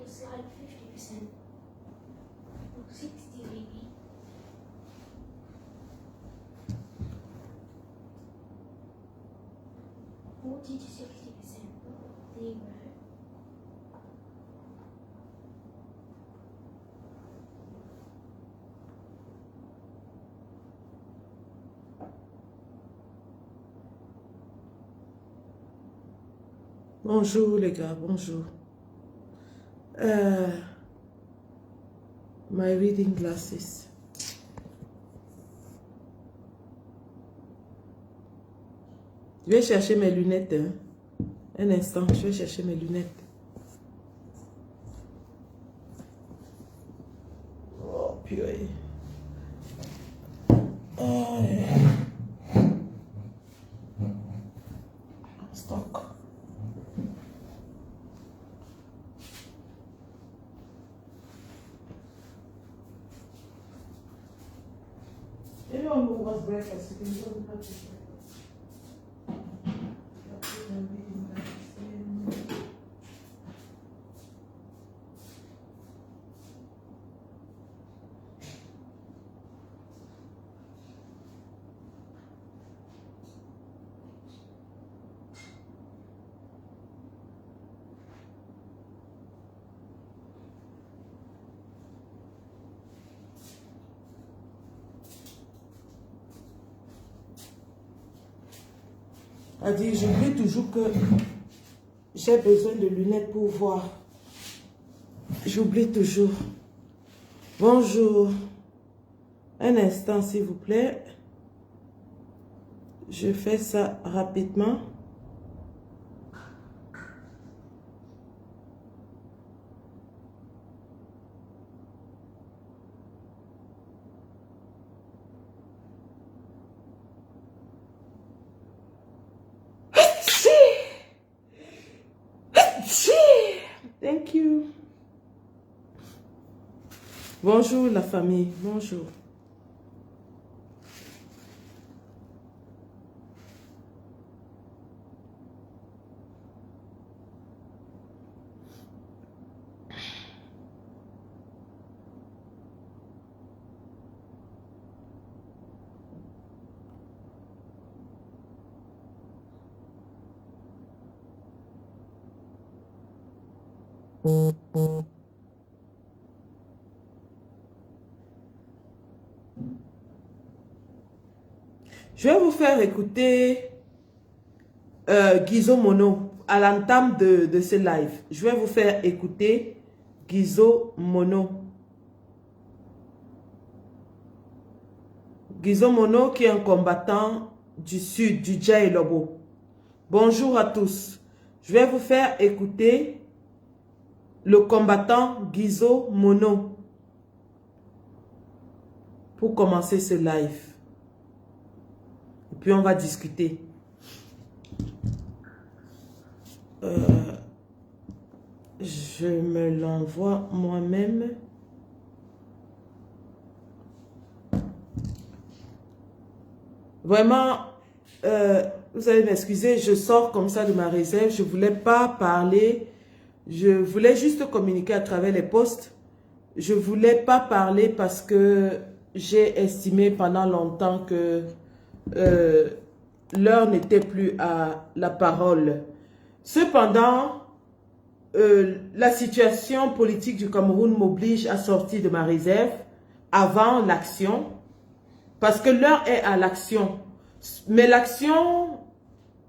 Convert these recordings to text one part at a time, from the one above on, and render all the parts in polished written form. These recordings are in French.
it's like 50%. Or 60 maybe. $40 to 60%. There you go. Bonjour les gars, bonjour. My reading glasses. Je vais chercher mes lunettes. Hein. Un instant, je vais chercher mes lunettes. Oh, purée. Oh, yeah. Stock. Everyone who wants breakfast, you can go and have breakfast. A dit, j'oublie toujours que j'ai besoin de lunettes pour voir. J'oublie toujours. Bonjour. Un instant, s'il vous plaît. Je fais ça rapidement. Thank you. Bonjour la famille, bonjour. Je vais vous faire écouter Guizot Mono à l'entame de ce live. Je vais vous faire écouter Guizot Mono. Guizot Mono qui est un combattant du sud, du Dja et Lobo. Bonjour à tous. Je vais vous faire écouter le combattant Guizot Mono pour commencer ce live. Et puis on va discuter. Je me l'envoie moi-même. Vraiment, vous allez m'excuser, je sors comme ça de ma réserve. Je ne voulais pas parler. Je voulais juste communiquer à travers les posts. Je ne voulais pas parler parce que j'ai estimé pendant longtemps que l'heure n'était plus à la parole. Cependant, la situation politique du Cameroun m'oblige à sortir de ma réserve avant l'action, parce que l'heure est à l'action. Mais l'action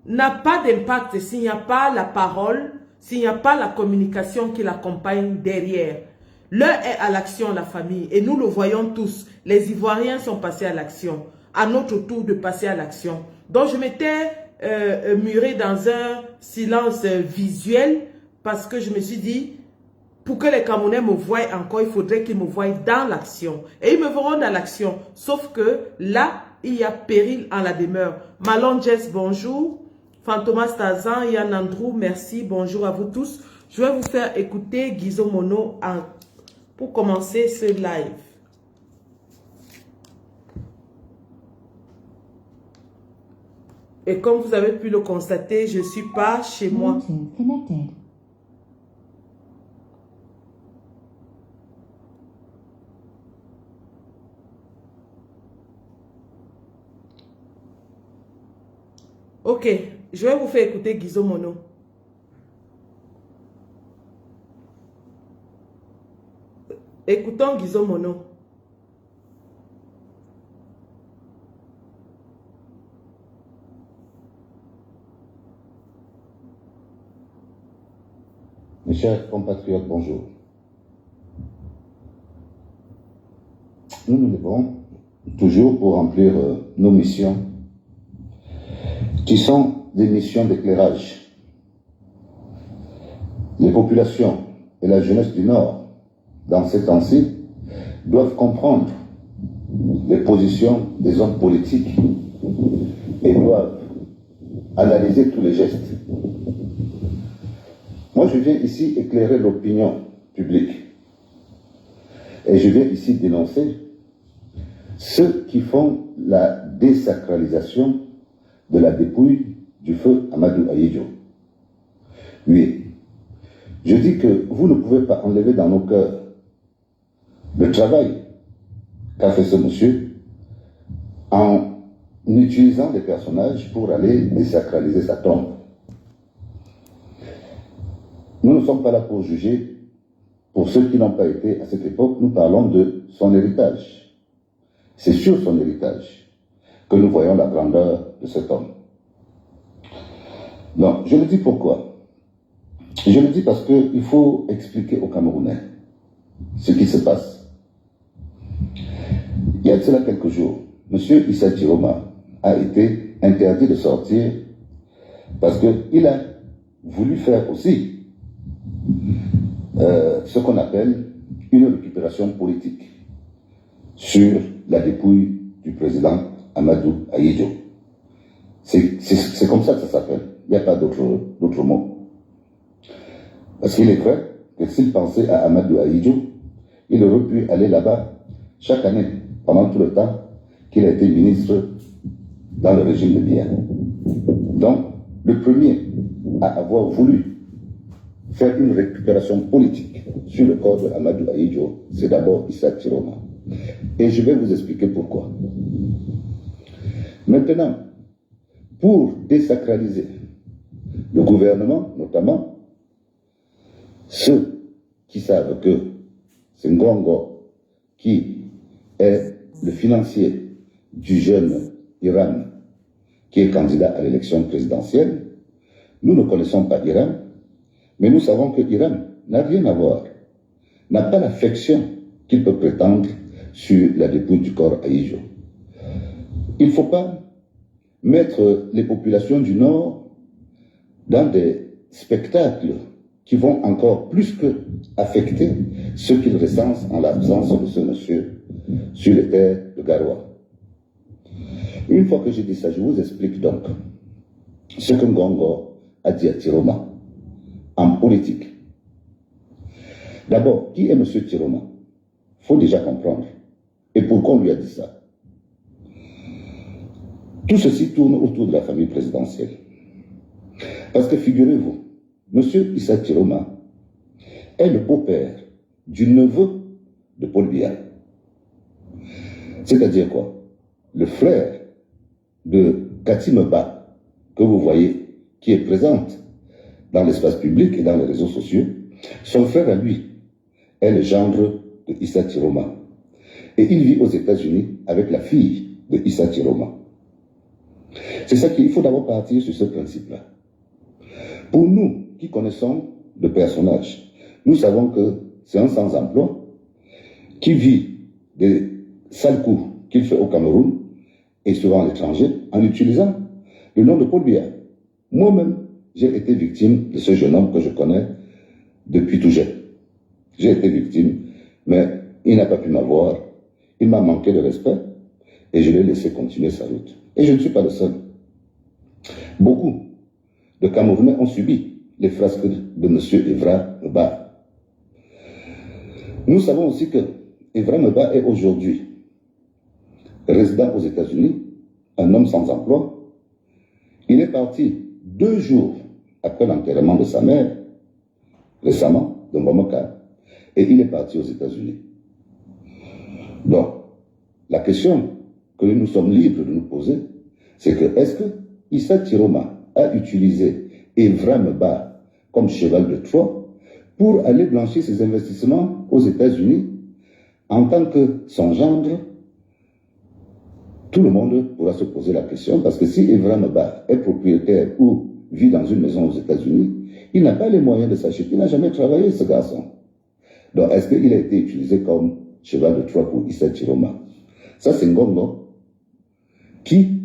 n'a pas d'impact s'il n'y a pas la parole, s'il n'y a pas la communication qui l'accompagne derrière. L'heure est à l'action, la famille, et nous le voyons tous. Les Ivoiriens sont passés à l'action. À notre tour de passer à l'action. Donc je m'étais muré dans un silence visuel parce que je me suis dit, pour que les Camerounais me voient encore, il faudrait qu'ils me voient dans l'action. Et ils me verront dans l'action. Sauf que là, il y a péril en la demeure. Malon Jess, bonjour. Fantomas Tazan, Yann Andrew, merci. Bonjour à vous tous. Je vais vous faire écouter Guizot Mono pour commencer ce live. Et comme vous avez pu le constater, je ne suis pas chez moi. Ok, je vais vous faire écouter Guizot Mono. Écoutons Guizot Mono. Mes chers compatriotes, bonjour. Nous nous levons toujours pour remplir nos missions, qui sont des missions d'éclairage. Les populations et la jeunesse du Nord, dans ces temps-ci, doivent comprendre les positions des hommes politiques et doivent analyser tous les gestes. Moi, je viens ici éclairer l'opinion publique. Et je viens ici dénoncer ceux qui font la désacralisation de la dépouille du feu Amadou Ahidjo. Oui, je dis que vous ne pouvez pas enlever dans nos cœurs le travail qu'a fait ce monsieur en utilisant des personnages pour aller désacraliser sa tombe. Nous ne sommes pas là pour juger. Pour ceux qui n'ont pas été à cette époque, nous parlons de son héritage. C'est sur son héritage que nous voyons la grandeur de cet homme. Non, je le dis pourquoi? Je le dis parce qu'il faut expliquer aux Camerounais ce qui se passe. Il y a de cela quelques jours, M. Issa Tiroma a été interdit de sortir parce qu'il a voulu faire aussi ce qu'on appelle une récupération politique sur la dépouille du président Amadou Ahidjo. C'est comme ça que ça s'appelle. Il n'y a pas d'autre mot. Parce qu'il est vrai que s'il pensait à Amadou Ahidjo, il aurait pu aller là-bas chaque année, pendant tout le temps qu'il a été ministre dans le régime de Biya. Donc, le premier à avoir voulu faire une récupération politique sur le corps de Amadou Ahidjo, c'est d'abord Issa Tiroma. Et je vais vous expliquer pourquoi. Maintenant, pour désacraliser le gouvernement, notamment, ceux qui savent que c'est Ngongo qui est le financier du jeune Hiram, qui est candidat à l'élection présidentielle, nous ne connaissons pas Hiram, mais nous savons que Hiram n'a rien à voir, n'a pas l'affection qu'il peut prétendre sur la dépouille du corps Ahidjo. Il ne faut pas mettre les populations du Nord dans des spectacles qui vont encore plus que affecter ce qu'ils recensent en l'absence de ce monsieur sur les terres de Garoua. Une fois que j'ai dit ça, je vous explique donc ce que Ngongo a dit à Tiroma en politique. D'abord, qui est M. Tiroma? Il faut déjà comprendre. Et pourquoi on lui a dit ça? Tout ceci tourne autour de la famille présidentielle. Parce que figurez-vous, M. Issa Tiroma est le beau-père du neveu de Paul Biya. C'est-à-dire quoi? Le frère de Kati Meba, que vous voyez, qui est présente dans l'espace public et dans les réseaux sociaux, son frère à lui est le gendre de Issa Tiroma. Et il vit aux États-Unis avec la fille de Issa Tiroma. C'est ça qu'il faut d'abord partir sur ce principe-là. Pour nous qui connaissons le personnage, nous savons que c'est un sans-emploi qui vit des sales coups qu'il fait au Cameroun et souvent à l'étranger en utilisant le nom de Paul Biya. Moi-même, j'ai été victime de ce jeune homme que je connais depuis tout jeune. J'ai été victime, mais il n'a pas pu m'avoir. Il m'a manqué de respect et je l'ai laissé continuer sa route. Et je ne suis pas le seul. Beaucoup de Camerounais ont subi les frasques de M. Evra Meba. Nous savons aussi que Evra Meba est aujourd'hui résident aux États-Unis, un homme sans emploi. Il est parti 2 jours après l'enterrement de sa mère, récemment, de Momoka, et il est parti aux États-Unis. Donc, la question que nous sommes libres de nous poser, c'est que est-ce que Issa Chiroma a utilisé Evram Ba comme cheval de Troie pour aller blanchir ses investissements aux États-Unis en tant que son gendre. Tout le monde pourra se poser la question, parce que si Evram Ba est propriétaire ou vit dans une maison aux États-Unis, il n'a pas les moyens de s'acheter. Il n'a jamais travaillé, ce garçon. Donc, est-ce qu'il a été utilisé comme cheval de Troie pour Issa Chiroma? Ça, c'est Ngongo qui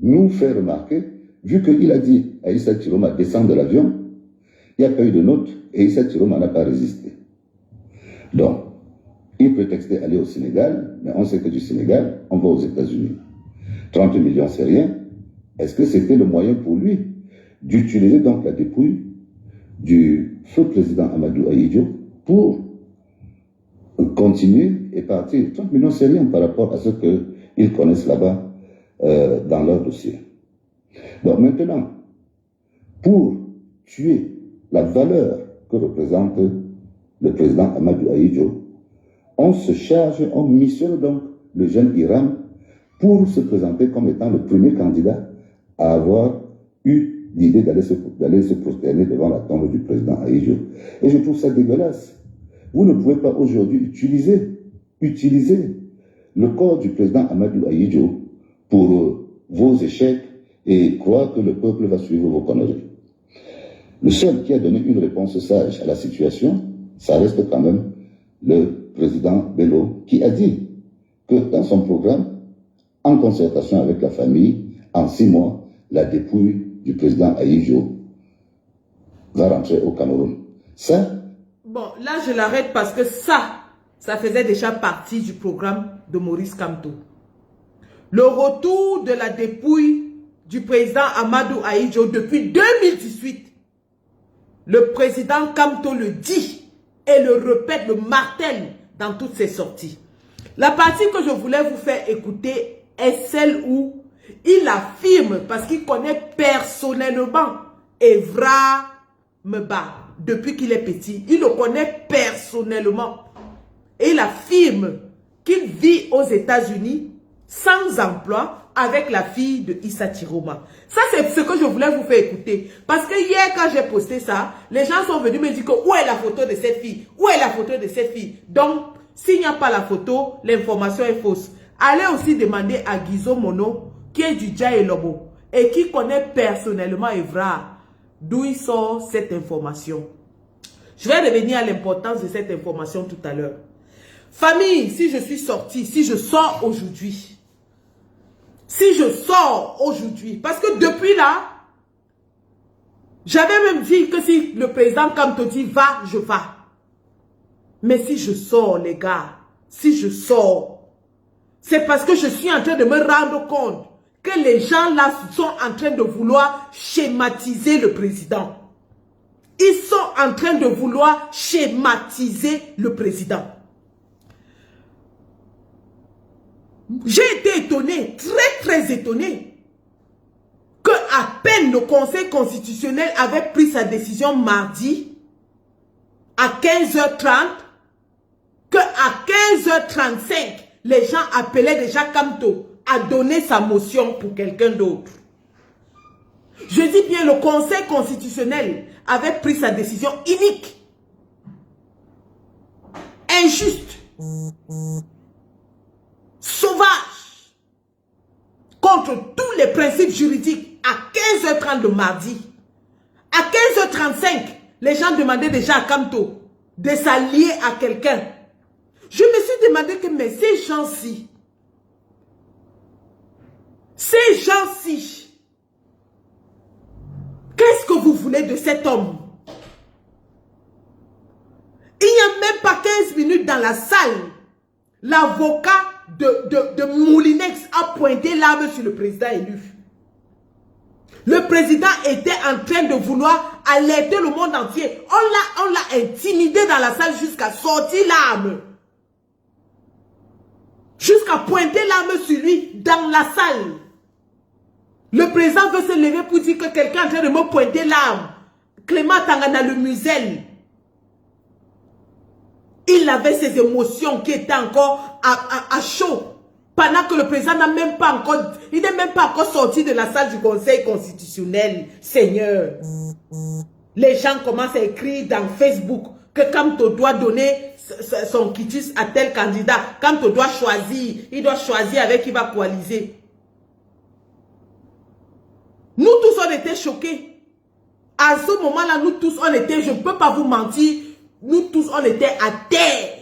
nous fait remarquer, vu qu'il a dit à Issa Chiroma descendre de l'avion, il n'y a pas eu de note et Issa Chiroma n'a pas résisté. Donc, il prétextait aller au Sénégal, mais on sait que du Sénégal, on va aux États-Unis. 30 millions, c'est rien. Est-ce que c'était le moyen pour lui d'utiliser donc la dépouille du feu président Amadou Ahidjo pour continuer et partir? 30 millions, c'est rien par rapport à ce qu'ils connaissent là-bas dans leur dossier. Donc maintenant, pour tuer la valeur que représente le président Amadou Ahidjo, on se charge, on missionne donc le jeune Hiram pour se présenter comme étant le premier candidat à avoir eu l'idée d'aller se prosterner devant la tombe du président Ahidjo. Et je trouve ça dégueulasse. Vous ne pouvez pas aujourd'hui utiliser le corps du président Amadou Ahidjo pour vos échecs et croire que le peuple va suivre vos conneries. Le seul qui a donné une réponse sage à la situation, ça reste quand même le président Bello, qui a dit que dans son programme, en concertation avec la famille, en 6 mois, la dépouille du président Ahidjo va rentrer au Cameroun. Ça... Bon, là je l'arrête parce que ça faisait déjà partie du programme de Maurice Kamto. Le retour de la dépouille du président Amadou Ahidjo depuis 2018. Le président Kamto le dit et le répète, le martèle dans toutes ses sorties. La partie que je voulais vous faire écouter est celle où il affirme, parce qu'il connaît personnellement Evra Meba depuis qu'il est petit. Il le connaît personnellement. Et il affirme qu'il vit aux États-Unis sans emploi avec la fille de Issa Chiroma. Ça, c'est ce que je voulais vous faire écouter. Parce que hier, quand j'ai posté ça, les gens sont venus me dire que où est la photo de cette fille? Où est la photo de cette fille? Donc, s'il n'y a pas la photo, l'information est fausse. Allez aussi demander à Guizo Mono, qui est du Dja et Lobo, et qui connaît personnellement Evra, d'où il sort cette information. Je vais revenir à l'importance de cette information tout à l'heure. Famille, si je suis sortie, si je sors aujourd'hui, parce que depuis là, j'avais même dit que si le président Kamto dit va, je vais. Mais si je sors, les gars, si je sors, c'est parce que je suis en train de me rendre compte que les gens là sont en train de vouloir schématiser le président. Ils sont en train de vouloir schématiser le président. J'ai été étonné, très étonné, que à peine le Conseil constitutionnel avait pris sa décision mardi à 15h30, que à 15h35, les gens appelaient déjà Kamto à donner sa motion pour quelqu'un d'autre. Je dis bien, le Conseil constitutionnel avait pris sa décision inique, injuste, sauvage, contre tous les principes juridiques à 15h30 de mardi. À 15h35, les gens demandaient déjà à Kamto de s'allier à quelqu'un. Je me suis demandé que, mais ces gens-ci, qu'est-ce que vous voulez de cet homme? Il n'y a même pas 15 minutes dans la salle, l'avocat de Moulinex a pointé l'arme sur le président élu. Le président était en train de vouloir alerter le monde entier. On l'a intimidé dans la salle jusqu'à sortir l'arme. Jusqu'à pointer l'arme sur lui dans la salle. Le président veut se lever pour dire que quelqu'un est en train de me pointer l'arme. Clément Tangana le muselle. Il avait ses émotions qui étaient encore à chaud. Pendant que le président n'a même pas encore, il n'est même pas encore sorti de la salle du Conseil constitutionnel. Seigneur. Les gens commencent à écrire dans Facebook que Kamto doit donner son quitus à tel candidat. Kamto doit choisir. Il doit choisir avec qui il va coaliser. Nous tous, on était choqués. À ce moment-là, nous tous, on était, je ne peux pas vous mentir, nous tous, on était à terre.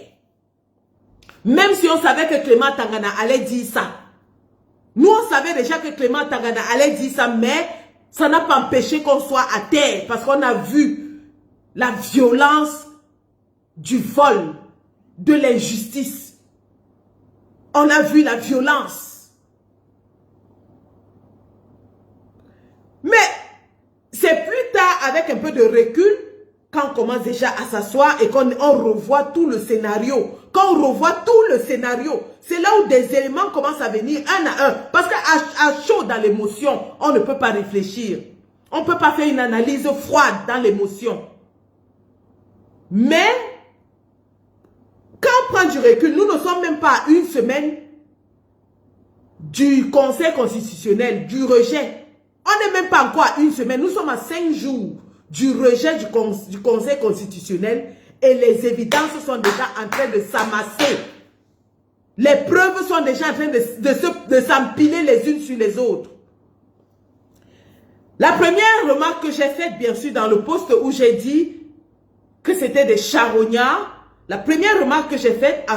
Même si on savait que Clément Tangana allait dire ça. Nous, on savait déjà que Clément Tangana allait dire ça, mais ça n'a pas empêché qu'on soit à terre. Parce qu'on a vu la violence du vol, de l'injustice. On a vu la violence. Mais c'est plus tard, avec un peu de recul, quand on commence déjà à s'asseoir et qu'on revoit tout le scénario. Quand on revoit tout le scénario, c'est là où des éléments commencent à venir un à un. Parce qu'à chaud dans l'émotion, on ne peut pas réfléchir. On ne peut pas faire une analyse froide dans l'émotion. Mais, quand on prend du recul, nous ne sommes même pas à une semaine du Conseil constitutionnel, du rejet. On n'est même pas encore à une semaine. Nous sommes à 5 jours du rejet du Conseil constitutionnel et les évidences sont déjà en train de s'amasser. Les preuves sont déjà en train de s'empiler les unes sur les autres. La première remarque que j'ai faite, bien sûr, dans le post où j'ai dit que c'était des charognards, la première remarque que j'ai faite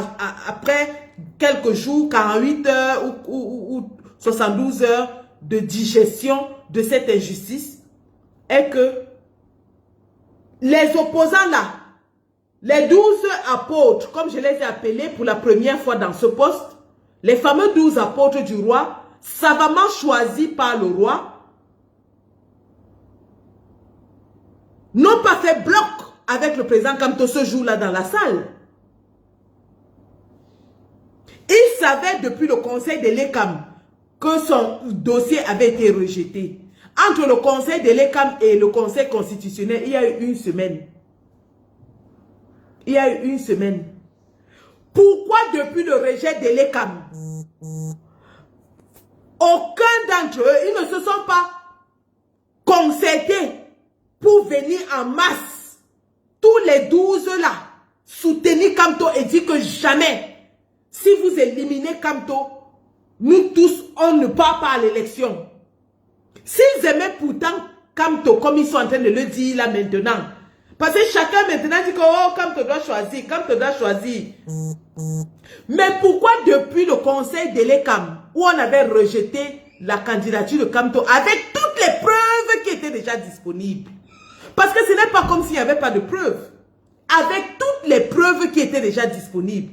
après quelques jours, 48 heures ou 72 heures de digestion de cette injustice, est que les opposants là, les 12 apôtres, comme je les ai appelés pour la première fois dans ce poste, les fameux 12 apôtres du roi, savamment choisis par le roi, n'ont pas fait bloc avec le président Kamto ce jour-là dans la salle. Il savait depuis le conseil de l'ECAM que son dossier avait été rejeté. Entre le conseil de l'ECAM et le conseil constitutionnel, il y a eu une semaine. Il y a eu une semaine. Pourquoi depuis le rejet de l'ECAM, aucun d'entre eux, ils ne se sont pas concertés pour venir en masse, tous les 12 là, soutenir Kamto et dire que jamais, si vous éliminez Kamto, nous tous, on ne part pas à l'élection. S'ils aimaient pourtant Kamto, comme ils sont en train de le dire là maintenant, parce que chacun maintenant dit que oh, Kamto doit choisir, Kamto doit choisir. Mais pourquoi depuis le conseil de l'ECAM, où on avait rejeté la candidature de Kamto, avec toutes les preuves qui étaient déjà disponibles? Parce que ce n'est pas comme s'il n'y avait pas de preuves. Avec toutes les preuves qui étaient déjà disponibles.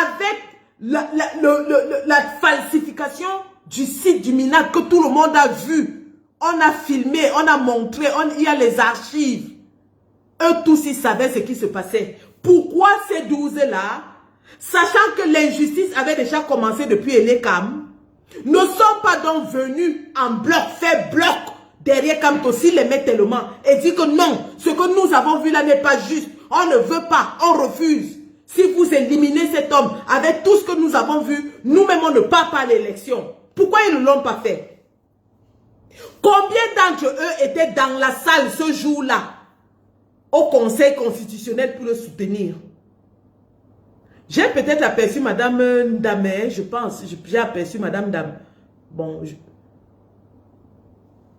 Avec la falsification du site du MINAC que tout le monde a vu. On a filmé, on a montré, il y a les archives. Eux tous, ils savaient ce qui se passait. Pourquoi ces 12-là, sachant que l'injustice avait déjà commencé depuis l'ECAM, ne sont pas donc venus en bloc, faire bloc derrière Kamto, s'il l'aimait tellement, et dit que non, ce que nous avons vu là n'est pas juste, on ne veut pas, on refuse. Si vous éliminez cet homme avec tout ce que nous avons vu, nous-mêmes on ne part pas à l'élection. Pourquoi ils ne l'ont pas fait? Combien d'entre eux étaient dans la salle ce jour-là au Conseil constitutionnel pour le soutenir? J'ai peut-être aperçu Madame Ndamé, je pense, j'ai aperçu Madame Ndamé. Bon,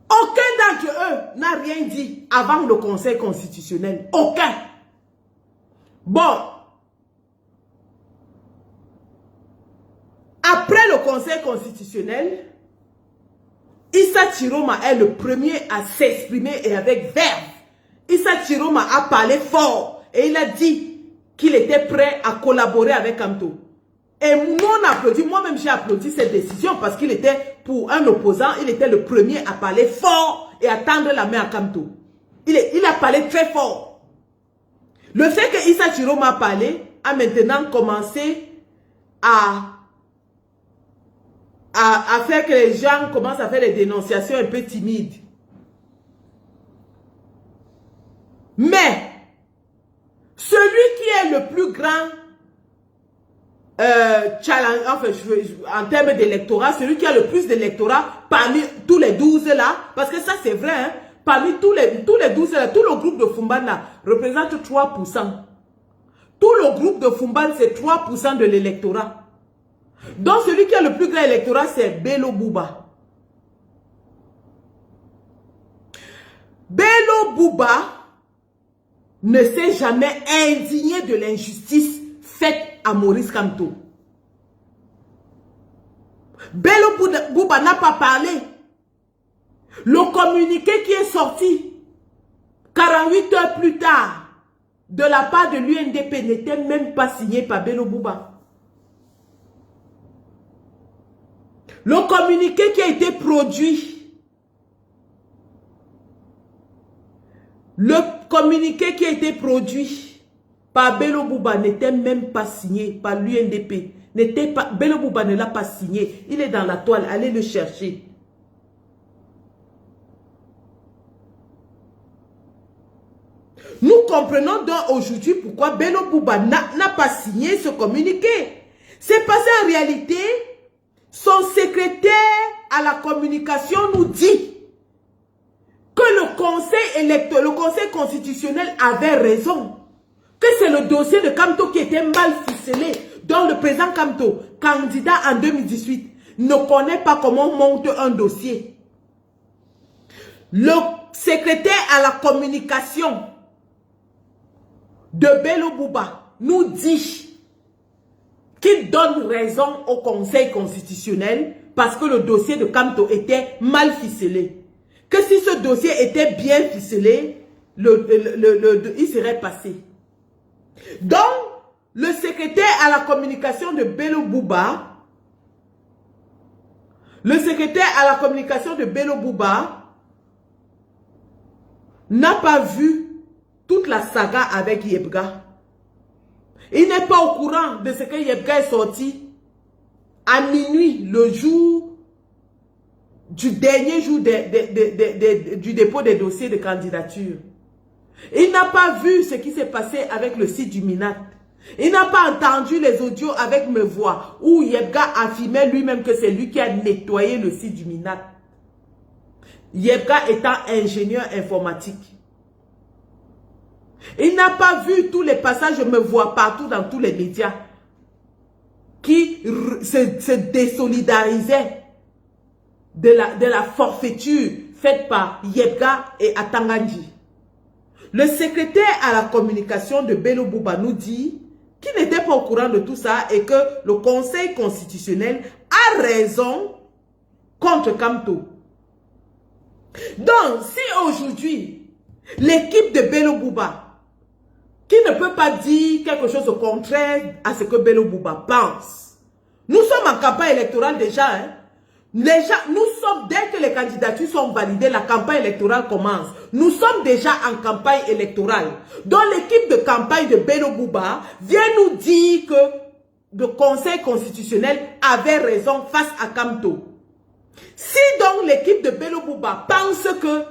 aucun d'entre eux n'a rien dit avant le Conseil constitutionnel. Aucun. Bon. Après le Conseil constitutionnel, Issa Chiroma est le premier à s'exprimer et avec verve. Issa Chiroma a parlé fort et il a dit qu'il était prêt à collaborer avec Kamto. Et nous on applaudit, moi-même j'ai applaudi cette décision parce qu'il était pour un opposant, il était le premier à parler fort et à tendre la main à Kamto. Il a parlé très fort. Le fait que Issa Chiroma a parlé a maintenant commencé à faire que les gens commencent à faire des dénonciations un peu timides. Mais celui qui est le plus grand en termes d'électorat, celui qui a le plus d'électorat parmi tous les 12 là, parce que ça c'est vrai, hein, parmi tous les 12 là, tout le groupe de Fumban là représente 3%. Tout le groupe de Fumban c'est 3% de l'électorat. Donc celui qui a le plus grand électorat c'est Bello Bouba. Bello Bouba ne s'est jamais indigné de l'injustice faite à Maurice Kamto. Bello Bouba n'a pas parlé. Le communiqué qui est sorti 48 heures plus tard de la part de l'UNDP n'était même pas signé par Bello Bouba. Le communiqué qui a été produit, par Bello Bouba n'était même pas signé par l'UNDP. Bello Bouba ne l'a pas signé. Il est dans la toile. Allez le chercher. Nous comprenons donc aujourd'hui pourquoi Bello Bouba n'a pas signé ce communiqué. C'est parce qu'en réalité, son secrétaire à la communication nous dit que le conseil constitutionnel avait raison. Que c'est le dossier de Kamto qui était mal ficelé. Donc le président Kamto, candidat en 2018, ne connaît pas comment on monte un dossier. Le secrétaire à la communication de Bello Bouba nous dit qu'il donne raison au conseil constitutionnel parce que le dossier de Kamto était mal ficelé. Que si ce dossier était bien ficelé, il serait passé. Donc, le secrétaire à la communication de Bello Bouba, n'a pas vu toute la saga avec Yebga. Il n'est pas au courant de ce que Yebga est sorti à minuit, le jour du dernier jour du dépôt des dossiers de candidature. Il n'a pas vu ce qui s'est passé avec le site du Minat. Il n'a pas entendu les audios avec mes voix où Yebga affirmait lui-même que c'est lui qui a nettoyé le site du Minat. Yebga étant ingénieur informatique. Il n'a pas vu tous les passages, je me vois partout dans tous les médias, qui se désolidarisaient de la forfaiture faite par Yebga et Atangandji. Le secrétaire à la communication de Bello Bouba nous dit qu'il n'était pas au courant de tout ça et que le Conseil constitutionnel a raison contre Kamto. Donc, si aujourd'hui, l'équipe de Bello Bouba, qui ne peut pas dire quelque chose au contraire à ce que Bello Bouba pense, nous sommes en campagne électorale déjà, hein? Nous sommes, dès que les candidatures sont validées, la campagne électorale commence. Nous sommes déjà en campagne électorale. Donc l'équipe de campagne de Bello Bouba vient nous dire que le Conseil constitutionnel avait raison face à Kamto. Si donc l'équipe de Bello Bouba pense que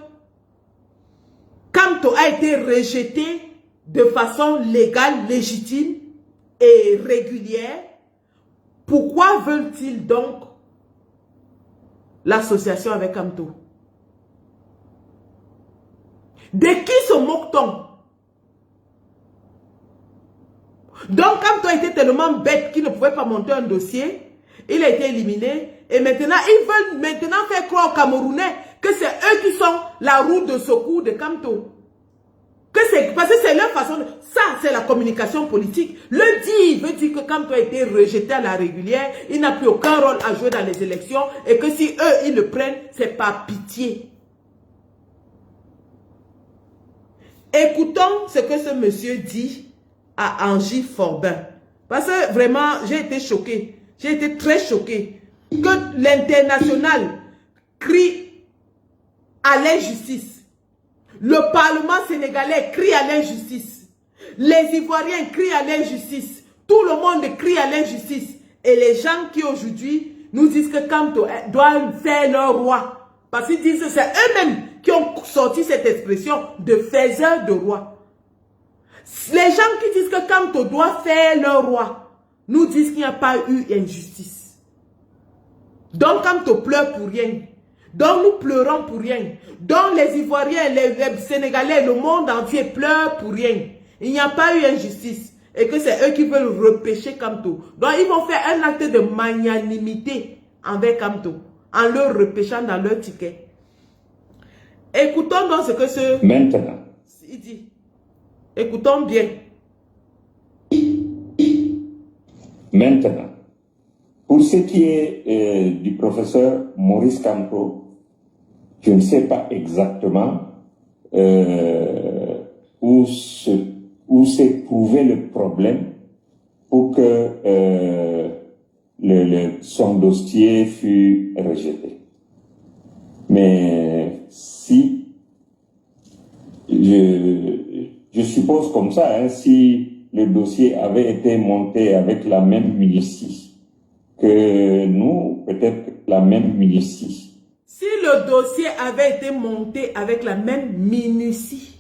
Kamto a été rejeté de façon légale, légitime et régulière, pourquoi veulent-ils donc l'association avec Kamto? De qui se moque-t-on? Donc Kamto était tellement bête qu'il ne pouvait pas monter un dossier. Il a été éliminé. Et maintenant, ils veulent maintenant faire croire aux Camerounais que c'est eux qui sont la roue de secours de Kamto. Parce que c'est leur façon de... Ça, c'est la communication politique. Veut dire que Kamto a été rejeté à la régulière, il n'a plus aucun rôle à jouer dans les élections et que si eux, ils le prennent, c'est par pitié. Écoutons ce que ce monsieur dit à Angie Forbin. Parce que vraiment, j'ai été choqué. J'ai été très choqué. Que l'international crie à l'injustice. Le Parlement sénégalais crie à l'injustice. Les Ivoiriens crient à l'injustice. Tout le monde crie à l'injustice. Et les gens qui aujourd'hui nous disent que Kamto doit faire leur roi. Parce qu'ils disent que c'est eux-mêmes qui ont sorti cette expression de faiseur de roi. Les gens qui disent que Kamto doit faire leur roi. nous disent qu'il n'y a pas eu injustice. Donc, quand on pleure pour rien, donc nous pleurons pour rien, donc les Ivoiriens, les Sénégalais, le monde entier pleure pour rien. Il n'y a pas eu injustice. Et que c'est eux qui veulent repêcher Kamto. Donc, ils vont faire un acte de magnanimité envers Kamto, en le repêchant dans leur ticket. Écoutons donc ce que ce... Maintenant. Il dit. Écoutons bien. Maintenant, pour ce qui est du professeur Maurice Kamto, je ne sais pas exactement où s'est trouvé le problème pour que son dossier fût rejeté. Mais si, je suppose comme ça, hein, si le dossier avait été monté avec la même minutie que nous, peut-être la même minutie. Si le dossier avait été monté avec la même minutie,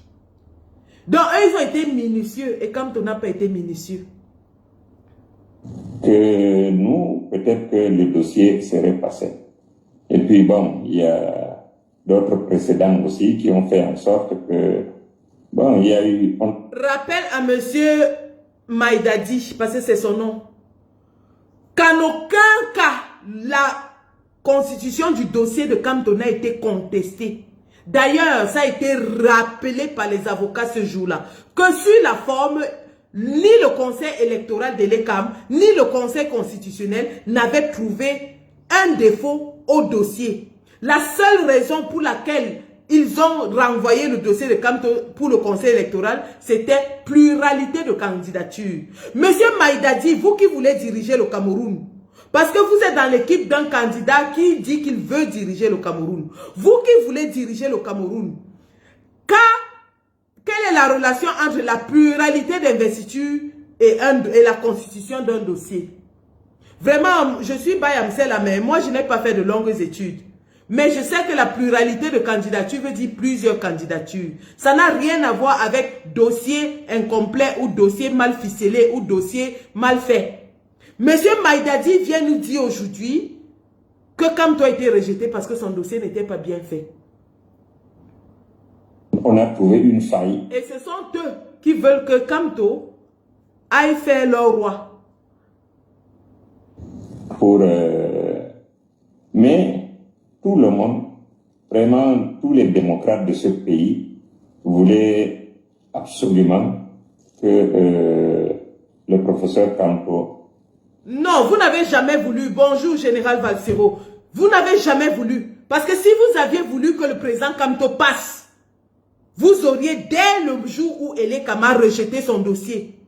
donc eux, ils ont été minutieux et Kamto n'a pas été minutieux. Que nous, peut-être que le dossier serait passé. Et puis bon, il y a d'autres précédents aussi qui ont fait en sorte que, bon, il y a eu... Rappelle à monsieur Maïdadi, parce que c'est son nom, qu'en aucun cas, la constitution du dossier de Kamto n'a été contestée. D'ailleurs, ça a été rappelé par les avocats ce jour-là, que sur la forme, ni le conseil électoral de l'ECAM, ni le conseil constitutionnel n'avaient trouvé un défaut au dossier. La seule raison pour laquelle ils ont renvoyé le dossier de Kamto pour le conseil électoral, c'était pluralité de candidatures. Monsieur Maïdadi, vous qui voulez diriger le Cameroun, parce que vous êtes dans l'équipe d'un candidat qui dit qu'il veut diriger le Cameroun. Vous qui voulez diriger le Cameroun, quelle est la relation entre la pluralité d'investiture et la constitution d'un dossier? Vraiment, je suis Bayamsel, mais moi je n'ai pas fait de longues études. Mais je sais que la pluralité de candidatures veut dire plusieurs candidatures. Ça n'a rien à voir avec dossier incomplet ou dossier mal ficelé ou dossier mal fait. Monsieur Maïdadi vient nous dire aujourd'hui que Kamto a été rejeté parce que son dossier n'était pas bien fait. On a trouvé une faille. Et ce sont eux qui veulent que Kamto aille faire leur roi. Mais tout le monde, vraiment tous les démocrates de ce pays voulaient absolument que le professeur Kamto... Non, vous n'avez jamais voulu. Bonjour, Général Valsero. Vous n'avez jamais voulu. Parce que si vous aviez voulu que le président Kamto passe, vous auriez, dès le jour où Elekama a rejeté son dossier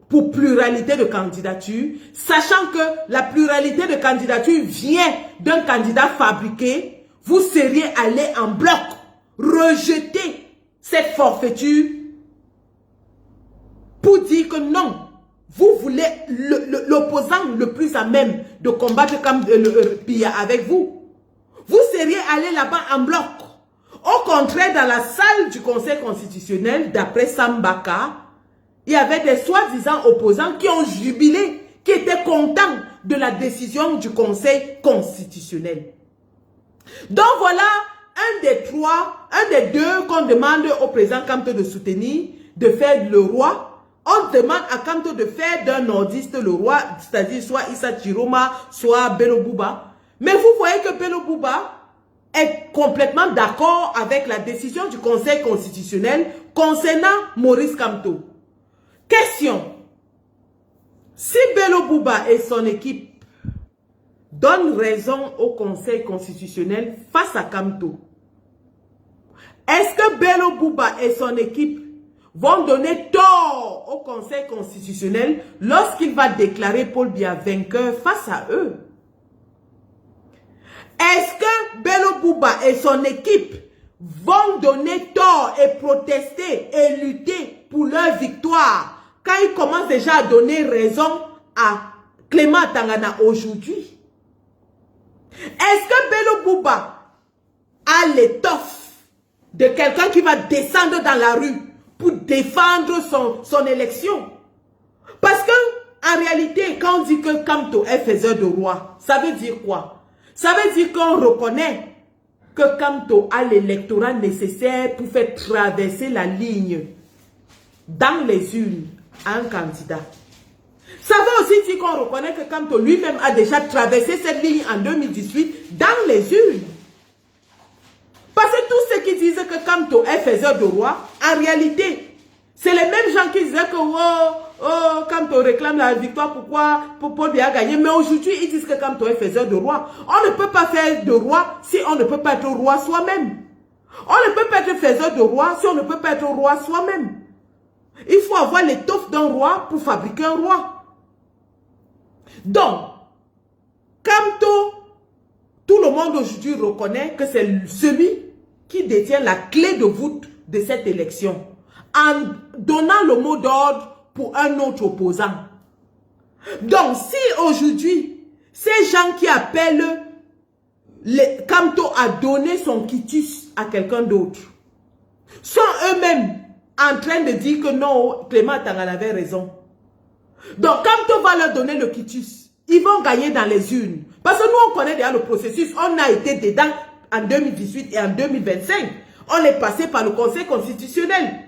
pour pluralité de candidature, sachant que la pluralité de candidature vient d'un candidat fabriqué, vous seriez allé en bloc rejeter cette forfaiture pour dire que non, vous voulez l'opposant le plus à même de combattre comme le Pia avec vous. Vous seriez allé là-bas en bloc. Au contraire, dans la salle du Conseil constitutionnel, d'après Sambaka, il y avait des soi-disant opposants qui ont jubilé, qui étaient contents de la décision du Conseil constitutionnel. Donc voilà un des deux qu'on demande au président Kamto de soutenir, de faire le roi. On demande à Kamto de faire d'un nordiste le roi, c'est-à-dire soit Issa Chiroma, soit Bello Bouba. Mais vous voyez que Bello Bouba est complètement d'accord avec la décision du Conseil constitutionnel concernant Maurice Kamto. Question. Si Bello Bouba et son équipe donnent raison au Conseil constitutionnel face à Kamto, est-ce que Bello Bouba et son équipe vont donner tort au Conseil constitutionnel lorsqu'il va déclarer Paul Biya vainqueur face à eux? Est-ce que Bello Bouba et son équipe vont donner tort et protester et lutter pour leur victoire quand ils commencent déjà à donner raison à Clément Tangana aujourd'hui? Est-ce que Bello Bouba a l'étoffe de quelqu'un qui va descendre dans la rue pour défendre son élection? Parce que En réalité, quand on dit que Kamto est faiseur de roi, ça veut dire quoi? Ça veut dire qu'on reconnaît que Kamto a l'électorat nécessaire pour faire traverser la ligne dans les urnes à un candidat. Ça veut aussi dire qu'on reconnaît que Kamto lui-même a déjà traversé cette ligne en 2018 dans les urnes. Parce que tous ceux qui disent que Kamto est faiseur de roi, en réalité, c'est les mêmes gens qui disaient que Kamto réclame la victoire, pourquoi Paul Biya a gagné. Mais aujourd'hui, ils disent que Kamto est faiseur de roi. On ne peut pas faire de roi si on ne peut pas être roi soi-même. On ne peut pas être faiseur de roi si on ne peut pas être roi soi-même. Il faut avoir l'étoffe d'un roi pour fabriquer un roi. Donc, Kamto, tout le monde aujourd'hui reconnaît que c'est celui qui détient la clé de voûte de cette élection, en donnant le mot d'ordre pour un autre opposant. Donc, si aujourd'hui, ces gens qui appellent Kamto à donner son quitus à quelqu'un d'autre, sont eux-mêmes en train de dire que non, Clément Tangana avait raison. Donc, Kamto va leur donner le quitus. Ils vont gagner dans les urnes. Parce que nous, on connaît déjà le processus. On a été dedans en 2018 et en 2025. On est passé par le Conseil constitutionnel.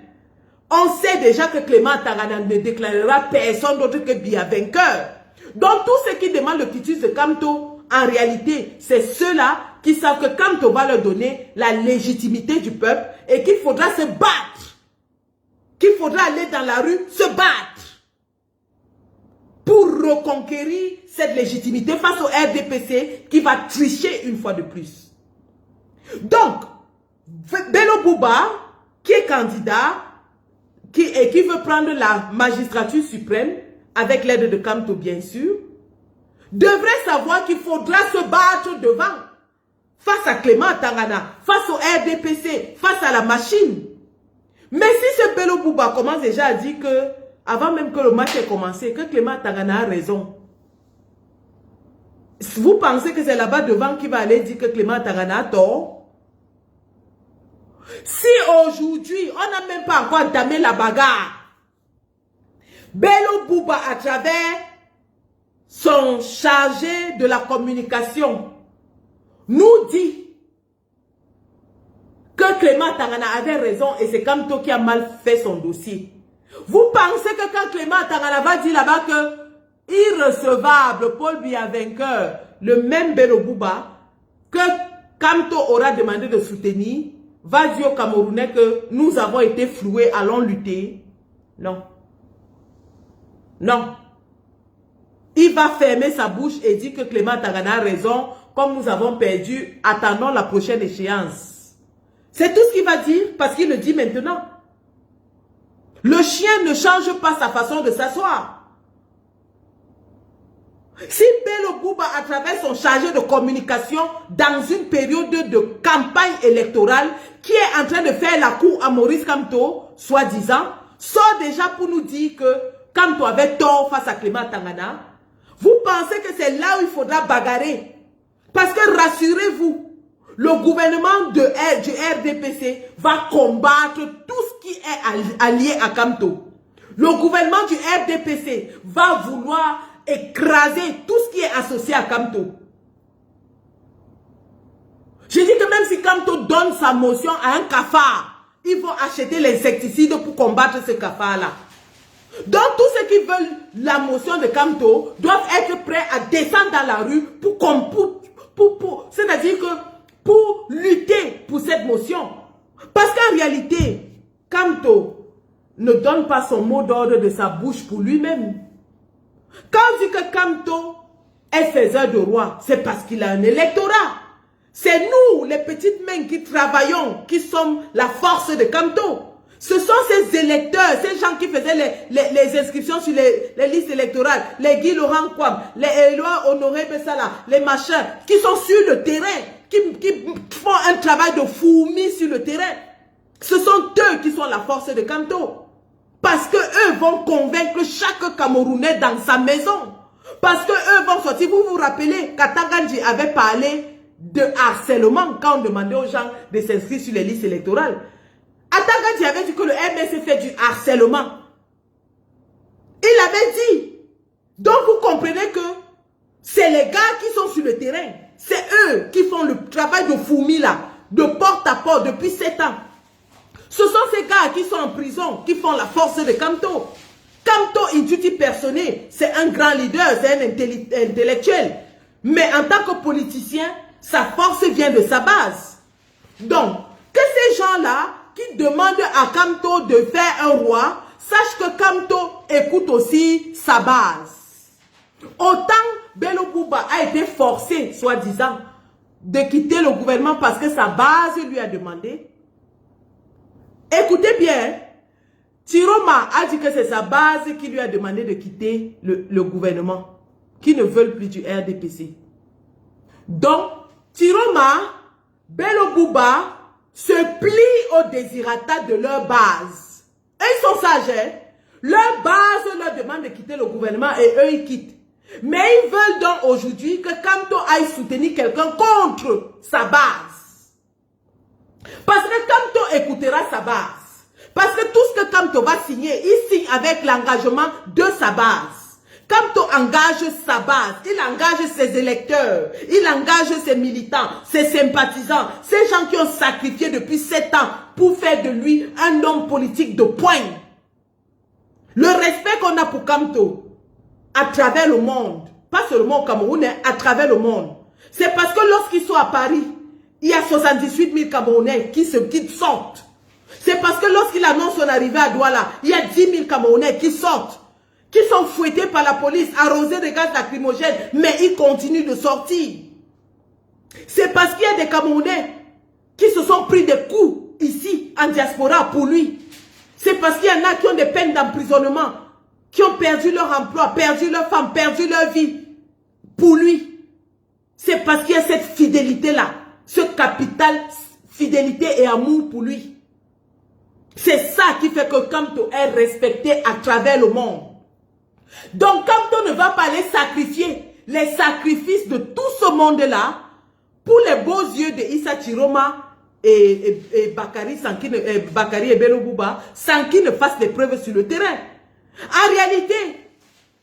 On sait déjà que Clément Tangana ne déclarera personne d'autre que Biya vainqueur. Donc, tous ceux qui demandent le quitus de Kamto, en réalité, c'est ceux-là qui savent que Kamto va leur donner la légitimité du peuple et qu'il faudra se battre. Qu'il faudra aller dans la rue se battre pour reconquérir cette légitimité face au RDPC qui va tricher une fois de plus. Donc, Bello Bouba, qui est candidat, qui veut prendre la magistrature suprême, avec l'aide de Kamto bien sûr, devrait savoir qu'il faudra se battre devant, face à Clément Tangana, face au RDPC, face à la machine. Mais si ce Bello Bouba commence déjà à dire que, avant même que le match ait commencé, que Clément Tangana a raison, vous pensez que c'est là-bas devant qui va aller dire que Clément Tangana a tort? Si aujourd'hui, on n'a même pas encore entamé la bagarre, Bello Bouba, à travers son chargé de la communication, nous dit que Clément Tangana avait raison et c'est Kamto qui a mal fait son dossier. Vous pensez que quand Clément Tangana va dire là-bas que irrecevable, Paul Biya vainqueur, le même Bello Bouba, que Kamto aura demandé de soutenir, va dire aux Camerounais que nous avons été floués, allons lutter? Non. Non. Il va fermer sa bouche et dire que Clément Tangana a raison, comme nous avons perdu, attendons la prochaine échéance. C'est tout ce qu'il va dire, parce qu'il le dit maintenant. Le chien ne change pas sa façon de s'asseoir. Si Bello Bouba, à travers son chargé de communication, dans une période de campagne électorale, qui est en train de faire la cour à Maurice Kamto, soi-disant, sort déjà pour nous dire que Kamto avait tort face à Clément Tangana, vous pensez que c'est là où il faudra bagarrer? Parce que rassurez-vous, le gouvernement du RDPC va combattre tout ce qui est allié à Kamto. Le gouvernement du RDPC va vouloir écraser tout ce qui est associé à Kamto. Je dis que même si Kamto donne sa motion à un cafard, ils vont acheter l'insecticide pour combattre ce cafard-là. Donc tous ceux qui veulent la motion de Kamto doivent être prêts à descendre dans la rue c'est-à-dire que pour lutter pour cette motion. Parce qu'en réalité, Kamto ne donne pas son mot d'ordre de sa bouche pour lui-même. Quand on dit que Kamto est faiseur de roi, c'est parce qu'il a un électorat. C'est nous, les petites mains qui travaillons, qui sommes la force de Kamto. Ce sont ces électeurs, ces gens qui faisaient les inscriptions sur les listes électorales, les Guy Laurent Kwam, les Éloi Honoré Bessala, les machins, qui sont sur le terrain, qui font un travail de fourmi sur le terrain. Ce sont eux qui sont la force de Kamto. Parce que eux vont convaincre chaque Camerounais dans sa maison. Parce que eux vont sortir. Vous vous rappelez qu'Atangandji avait parlé de harcèlement quand on demandait aux gens de s'inscrire sur les listes électorales. Atangandji avait dit que le MSC fait du harcèlement. Il avait dit. Donc vous comprenez que c'est les gars qui sont sur le terrain. C'est eux qui font le travail de fourmi là, de porte à porte depuis 7 ans. Ce sont ces gars qui sont en prison, qui font la force de Kamto. Kamto Intuti Personné, c'est un grand leader, c'est un intellectuel. Mais en tant que politicien, sa force vient de sa base. Donc, que ces gens-là qui demandent à Kamto de faire un roi, sachent que Kamto écoute aussi sa base. Autant Bello Bouba a été forcé, soi-disant, de quitter le gouvernement parce que sa base lui a demandé. Écoutez bien, Tiroma a dit que c'est sa base qui lui a demandé de quitter le gouvernement, qui ne veulent plus du RDPC. Donc, Tiroma, Bello Bouba se plient au désirata de leur base. Et ils sont sages, hein? Leur base leur demande de quitter le gouvernement et eux ils quittent. Mais ils veulent donc aujourd'hui que Kamto aille soutenir quelqu'un contre sa base. Parce que Kamto écoutera sa base. Parce que tout ce que Kamto va signer, il signe avec l'engagement de sa base. Kamto engage sa base, il engage ses électeurs, il engage ses militants, ses sympathisants, ces gens qui ont sacrifié depuis 7 ans pour faire de lui un homme politique de poigne. Le respect qu'on a pour Kamto, à travers le monde, pas seulement au Cameroun, à travers le monde, c'est parce que lorsqu'ils sont à Paris, il y a 78 000 Camerounais qui sortent. C'est parce que lorsqu'il annonce son arrivée à Douala, il y a 10 000 Camerounais qui sortent, qui sont fouettés par la police, arrosés de gaz lacrymogène, mais ils continuent de sortir. C'est parce qu'il y a des Camerounais qui se sont pris des coups ici, en diaspora, pour lui. C'est parce qu'il y en a qui ont des peines d'emprisonnement, qui ont perdu leur emploi, perdu leur femme, perdu leur vie pour lui. C'est parce qu'il y a cette fidélité-là, ce capital fidélité et amour pour lui. C'est ça qui fait que Kamto est respecté à travers le monde. Donc Kamto ne va pas aller sacrifier les sacrifices de tout ce monde-là pour les beaux yeux de Issa Tiroma et Bakary, Bakary et Bello Bouba, sans qu'ils ne fassent des preuves sur le terrain. En réalité,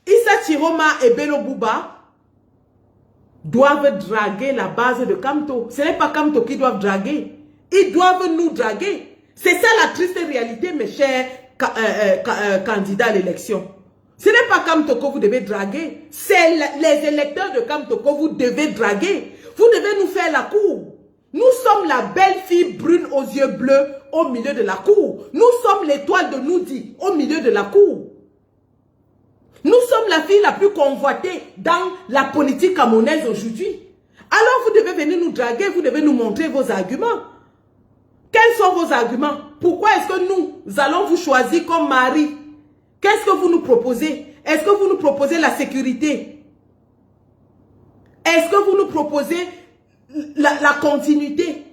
Issa Tiroma et Bello Bouba doivent draguer la base de Kamto. Ce n'est pas Kamto qui doivent draguer. Ils doivent nous draguer. C'est ça la triste réalité, mes chers candidats à l'élection. Ce n'est pas Kamto que vous devez draguer. C'est les électeurs de Kamto que vous devez draguer. Vous devez nous faire la cour. Nous sommes la belle fille brune aux yeux bleus au milieu de la cour. Nous sommes l'étoile de Noudi au milieu de la cour. Nous sommes la fille la plus convoitée dans la politique camerounaise aujourd'hui. Alors vous devez venir nous draguer, vous devez nous montrer vos arguments. Quels sont vos arguments? Pourquoi est-ce que nous allons vous choisir comme mari? Qu'est-ce que vous nous proposez? Est-ce que vous nous proposez la sécurité? Est-ce que vous nous proposez la continuité?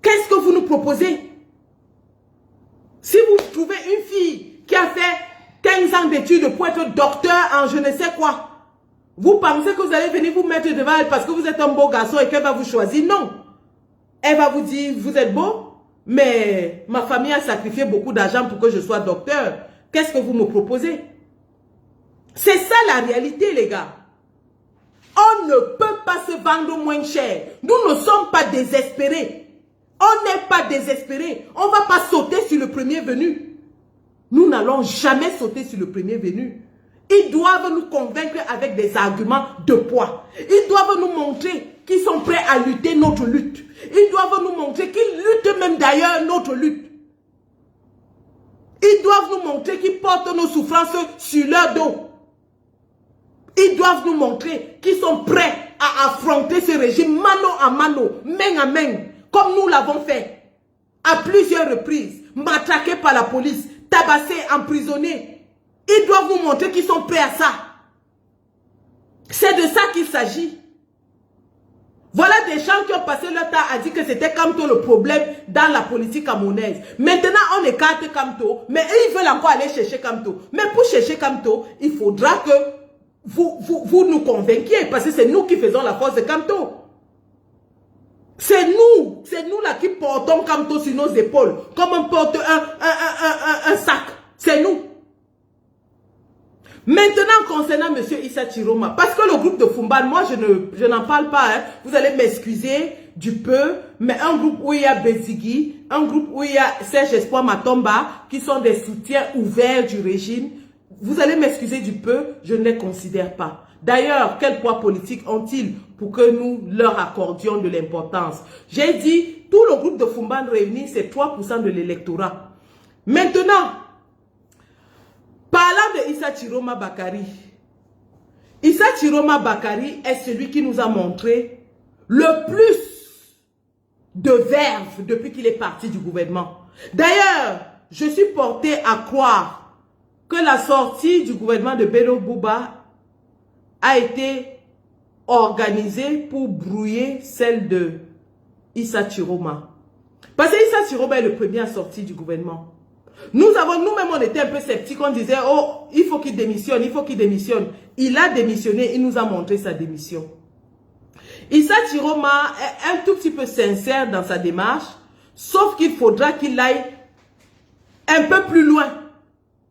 Qu'est-ce que vous nous proposez? Si vous trouvez une fille qui a fait 15 ans d'études pour être docteur en je ne sais quoi, vous pensez que vous allez venir vous mettre devant elle parce que vous êtes un beau garçon et qu'elle va vous choisir? Non. Elle va vous dire, vous êtes beau, mais ma famille a sacrifié beaucoup d'argent pour que je sois docteur. Qu'est-ce que vous me proposez? C'est ça la réalité, les gars. On ne peut pas se vendre moins cher. Nous ne sommes pas désespérés. On n'est pas désespérés. On ne va pas sauter sur le premier venu. Nous n'allons jamais sauter sur le premier venu. Ils doivent nous convaincre avec des arguments de poids. Ils doivent nous montrer qu'ils sont prêts à lutter notre lutte. Ils doivent nous montrer qu'ils luttent même d'ailleurs notre lutte. Ils doivent nous montrer qu'ils portent nos souffrances sur leur dos. Ils doivent nous montrer qu'ils sont prêts à affronter ce régime mano à mano, main à main, comme nous l'avons fait à plusieurs reprises, matraqués par la police, tabassés, emprisonnés. Ils doivent nous montrer qu'ils sont prêts à ça. C'est de ça qu'il s'agit. Voilà des gens qui ont passé leur temps à dire que c'était Kamto le problème dans la politique camerounaise. Maintenant, on écarte Kamto, mais ils veulent encore aller chercher Kamto. Mais pour chercher Kamto, il faudra que vous nous convainquiez, parce que c'est nous qui faisons la force de Kamto. C'est nous là qui portons Kamto sur nos épaules, comme on porte un sac. C'est nous. Maintenant, concernant M. Issa Chiroma, parce que le groupe de Fumban, moi je n'en parle pas, hein, vous allez m'excuser du peu, mais un groupe où il y a Bezigui, un groupe où il y a Serge Espoir Matomba, qui sont des soutiens ouverts du régime, vous allez m'excuser du peu, je ne les considère pas. D'ailleurs, quel poids politique ont-ils pour que nous leur accordions de l'importance? J'ai dit, tout le groupe de Fumban réuni, c'est 3% de l'électorat. Maintenant, parlant de Issa Chiroma Bakari, Issa Chiroma Bakari est celui qui nous a montré le plus de verve depuis qu'il est parti du gouvernement. D'ailleurs, je suis porté à croire que la sortie du gouvernement de Bello Bouba a été organisée pour brouiller celle de Issa Chiroma. Parce que Issa Chiroma est le premier à sortir du gouvernement. Nous-mêmes, on était un peu sceptiques, on disait, oh, il faut qu'il démissionne, il faut qu'il démissionne. Il a démissionné, il nous a montré sa démission. Issa Chiroma est un tout petit peu sincère dans sa démarche, sauf qu'il faudra qu'il aille un peu plus loin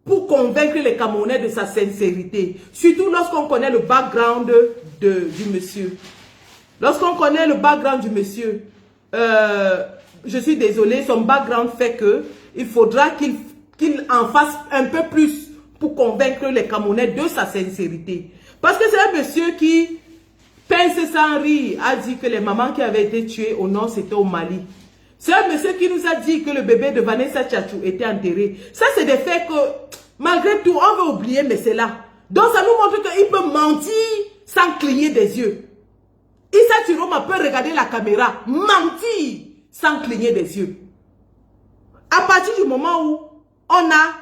pour convaincre les Camerounais de sa sincérité. Surtout lorsqu'on connaît le background du monsieur. Lorsqu'on connaît le background du monsieur, je suis désolée, son background fait que il faudra qu'il en fasse un peu plus pour convaincre les Camerounais de sa sincérité. Parce que c'est un monsieur qui, pince sans rire, a dit que les mamans qui avaient été tuées au nord, c'était au Mali. C'est un monsieur qui nous a dit que le bébé de Vanessa Tchatchou était enterré. Ça, c'est des faits que, malgré tout, on veut oublier, mais c'est là. Donc, ça nous montre qu'il peut mentir sans cligner des yeux. Issa Chiroma peut regarder la caméra, mentir sans cligner des yeux. À partir du moment où on a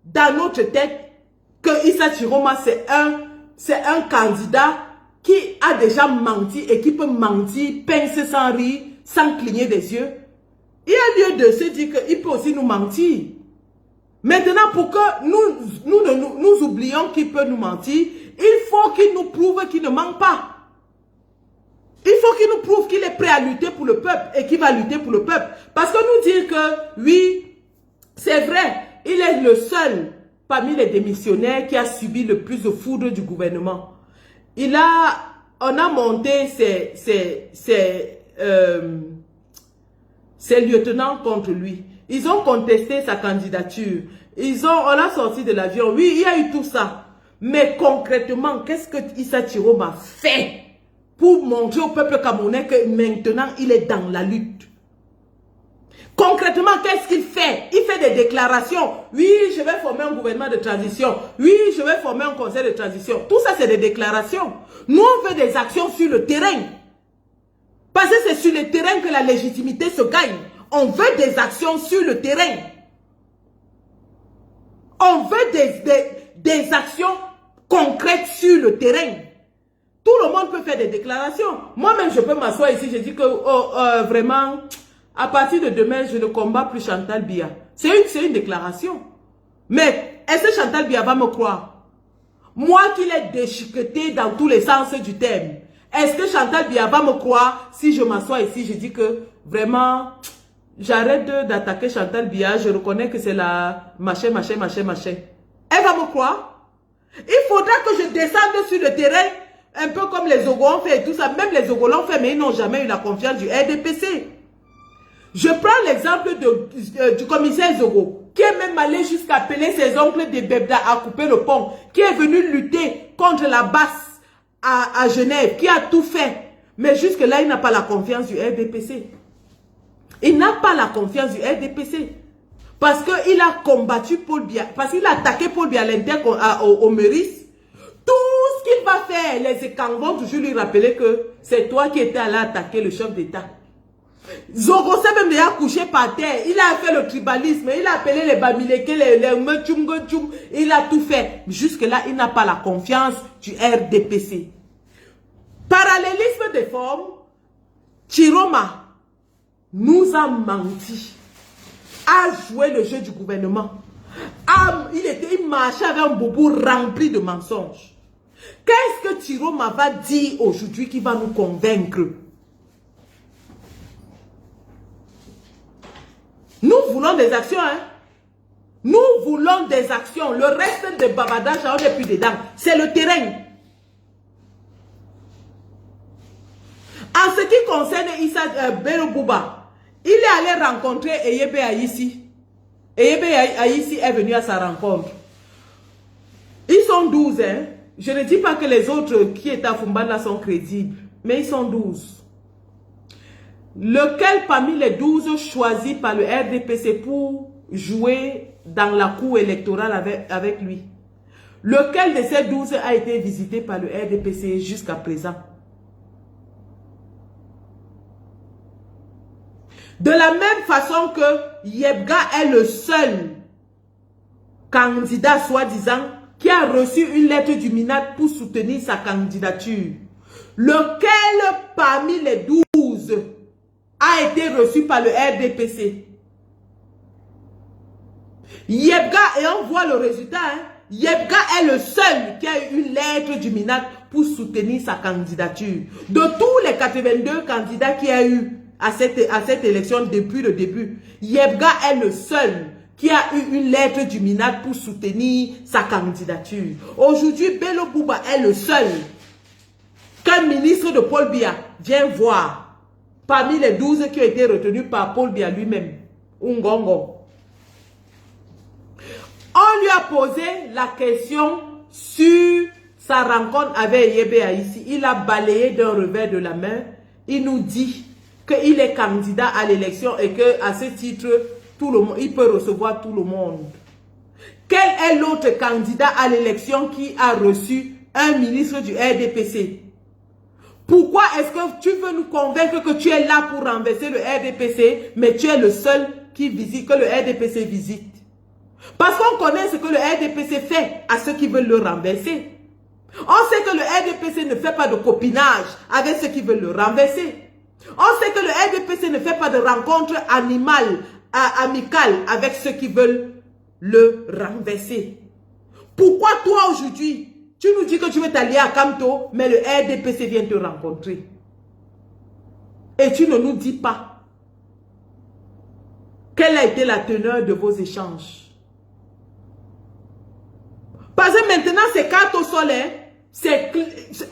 dans notre tête que Issa Chiroma c'est un candidat qui a déjà menti et qui peut mentir, pincer sans rire, sans cligner des yeux, il y a lieu de se dire qu'il peut aussi nous mentir. Maintenant, pour que nous oublions qu'il peut nous mentir, il faut qu'il nous prouve qu'il ne ment pas. Il faut qu'il nous prouve qu'il est prêt à lutter pour le peuple et qu'il va lutter pour le peuple. Parce que nous dire que, oui, c'est vrai, il est le seul parmi les démissionnaires qui a subi le plus de foudre du gouvernement. On a monté ses lieutenants contre lui. Ils ont contesté sa candidature. On l'a sorti de l'avion. Oui, il y a eu tout ça. Mais concrètement, qu'est-ce que Issa Chiroma fait pour montrer au peuple camerounais que maintenant, il est dans la lutte? Concrètement, qu'est-ce qu'il fait? Il fait des déclarations. Oui, je vais former un gouvernement de transition. Oui, je vais former un conseil de transition. Tout ça, c'est des déclarations. Nous, on fait des actions sur le terrain. Parce que c'est sur le terrain que la légitimité se gagne. On veut des actions sur le terrain. On veut des actions concrètes sur le terrain. Tout le monde peut faire des déclarations. Moi-même, je peux m'asseoir ici, je dis que vraiment, à partir de demain, je ne combats plus Chantal Biya. C'est une déclaration. Mais est-ce que Chantal Biya va me croire? Moi qui l'ai déchiqueté dans tous les sens du terme. Est-ce que Chantal Biya va me croire si je m'assois ici, je dis que vraiment, j'arrête d'attaquer Chantal Biya, je reconnais que c'est la machin. Elle va me croire? Il faudra que je descende sur le terrain, un peu comme les Zogo ont fait et tout ça. Même les Zogo l'ont fait, mais ils n'ont jamais eu la confiance du RDPC. Je prends l'exemple du commissaire Zogo, qui est même allé jusqu'à appeler ses oncles de Bebda à couper le pont, qui est venu lutter contre la basse à Genève, qui a tout fait. Mais jusque-là, il n'a pas la confiance du RDPC. Il n'a pas la confiance du RDPC. Parce qu'il a combattu Paul Biya, parce qu'il a attaqué Paul Biya au Meurice. Tout ce qu'il va faire, les écans vont toujours lui rappeler que c'est toi qui étais allé attaquer le chef d'État. Zogo s'est même déjà couché par terre. Il a fait le tribalisme. Il a appelé les Bamileke, les Mechumgochum. Il a tout fait. Jusque-là, il n'a pas la confiance du RDPC. Parallélisme des formes, Chiroma nous a menti. A joué le jeu du gouvernement. Il marchait avec un boubou rempli de mensonges. Qu'est-ce que Chiroma va dire aujourd'hui qui va nous convaincre? Nous voulons des actions, hein? Nous voulons des actions. Le reste des bavardages, on n'est plus dedans. C'est le terrain. En ce qui concerne Issa Bello Bouba, il est allé rencontrer Eyebe Aïssi. Eyebe Aïssi est venu à sa rencontre. Ils sont 12, hein. Je ne dis pas que les autres qui étaient à Fumbala sont crédibles, mais ils sont 12. Lequel parmi les 12 choisis par le RDPC pour jouer dans la cour électorale avec lui? Lequel de ces 12 a été visité par le RDPC jusqu'à présent? De la même façon que Yebga est le seul candidat soi-disant qui a reçu une lettre du MINAT pour soutenir sa candidature. Lequel parmi les 12 a été reçu par le RDPC? Yebga, et on voit le résultat, hein? Yebga est le seul qui a eu une lettre du MINAT pour soutenir sa candidature. De tous les 82 candidats qu'il y a eu à cette élection depuis le début, Yebga est le seul qui a eu une lettre du MINAT pour soutenir sa candidature. Aujourd'hui, Bello Bouba est le seul qu'un ministre de Paul Biya vient voir parmi les 12 qui ont été retenus par Paul Biya lui-même, Ngongo. On lui a posé la question sur sa rencontre avec Eyebe Aïssi. Il a balayé d'un revers de la main. Il nous dit qu'il est candidat à l'élection et qu'à ce titre, tout le monde, il peut recevoir tout le monde. Quel est l'autre candidat à l'élection qui a reçu un ministre du RDPC? Pourquoi est-ce que tu veux nous convaincre que tu es là pour renverser le RDPC, mais tu es le seul qui visite, que le RDPC visite? Parce qu'on connaît ce que le RDPC fait à ceux qui veulent le renverser. On sait que le RDPC ne fait pas de copinage avec ceux qui veulent le renverser. On sait que le RDPC ne fait pas de rencontre amicale avec ceux qui veulent le renverser. Pourquoi toi aujourd'hui, tu nous dis que tu veux t'allier à Kamto, mais le RDPC vient te rencontrer? Et tu ne nous dis pas quelle a été la teneur de vos échanges. Parce que maintenant, c'est carte au sol.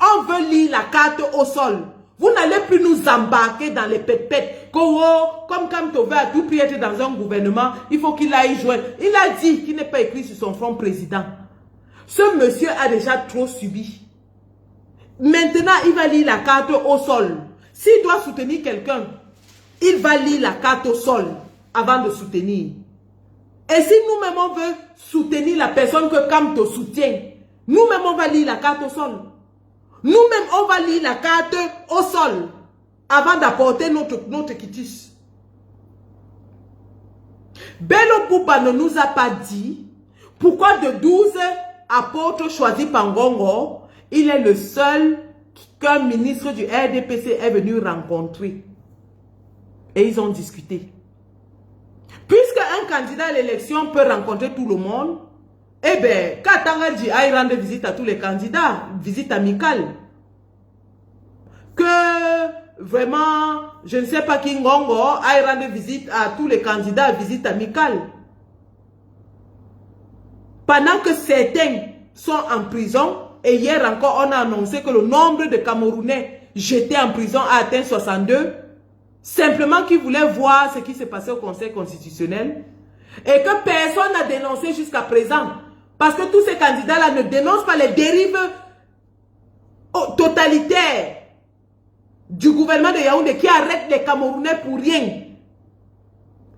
On veut lire la carte au sol. Vous n'allez plus nous embarquer dans les pètes-pètes. Comme Kamto veut à tout prix être dans un gouvernement, il faut qu'il aille joindre. Il a dit qu'il n'est pas écrit sur son front président. Ce monsieur a déjà trop subi. Maintenant, il va lire la carte au sol. S'il doit soutenir quelqu'un, il va lire la carte au sol avant de soutenir. Et si nous-mêmes on veut soutenir la personne que Kamto soutient, nous-mêmes on va lire la carte au sol. Nous-mêmes on va lire la carte au sol avant d'apporter notre quitus. Bello Bouba ne nous a pas dit pourquoi de 12 apôtres choisis par Ngongo, il est le seul qu'un ministre du RDPC est venu rencontrer. Et ils ont discuté. Puisque un candidat à l'élection peut rencontrer tout le monde, eh bien, Katanga dit aille rendre visite à tous les candidats, visite amicale. Que vraiment, je ne sais pas qui Ngongo aille rendre visite à tous les candidats, visite amicale. Pendant que certains sont en prison, et hier encore on a annoncé que le nombre de Camerounais jetés en prison a atteint 62, simplement qu'ils voulaient voir ce qui s'est passé au Conseil constitutionnel, et que personne n'a dénoncé jusqu'à présent. Parce que tous ces candidats-là ne dénoncent pas les dérives totalitaires du gouvernement de Yaoundé qui arrête les Camerounais pour rien.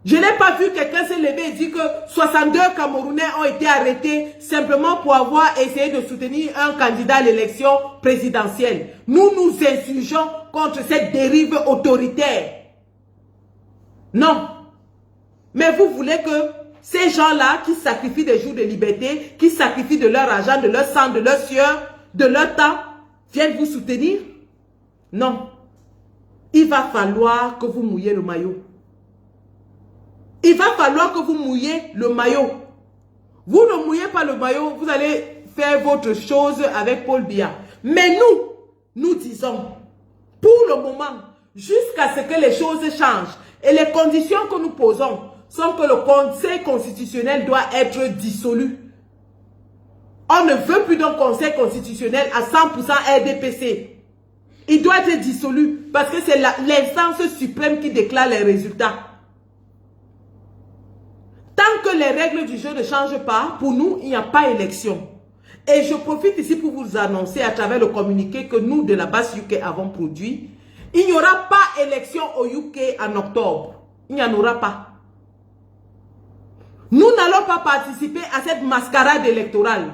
Je n'ai pas vu quelqu'un se lever et dire que 62 Camerounais ont été arrêtés simplement pour avoir essayé de soutenir un candidat à l'élection présidentielle. Nous nous insurgeons contre cette dérive autoritaire. Non. Mais vous voulez que ces gens-là qui sacrifient des jours de liberté, qui sacrifient de leur argent, de leur sang, de leur sueur, de leur temps, viennent vous soutenir? Non. Il va falloir que vous mouillez le maillot. Il va falloir que vous mouillez le maillot. Vous ne mouillez pas le maillot, vous allez faire votre chose avec Paul Biya. Mais nous disons, pour le moment, jusqu'à ce que les choses changent, et les conditions que nous posons sont que le Conseil constitutionnel doit être dissolu. On ne veut plus d'un Conseil constitutionnel à 100% RDPC. Il doit être dissolu parce que c'est l'instance suprême qui déclare les résultats. Tant que les règles du jeu ne changent pas, pour nous, il n'y a pas élection. Et je profite ici pour vous annoncer à travers le communiqué que nous, de la base UK, avons produit. Il n'y aura pas élection au UK en octobre. Il n'y en aura pas. Nous n'allons pas participer à cette mascarade électorale.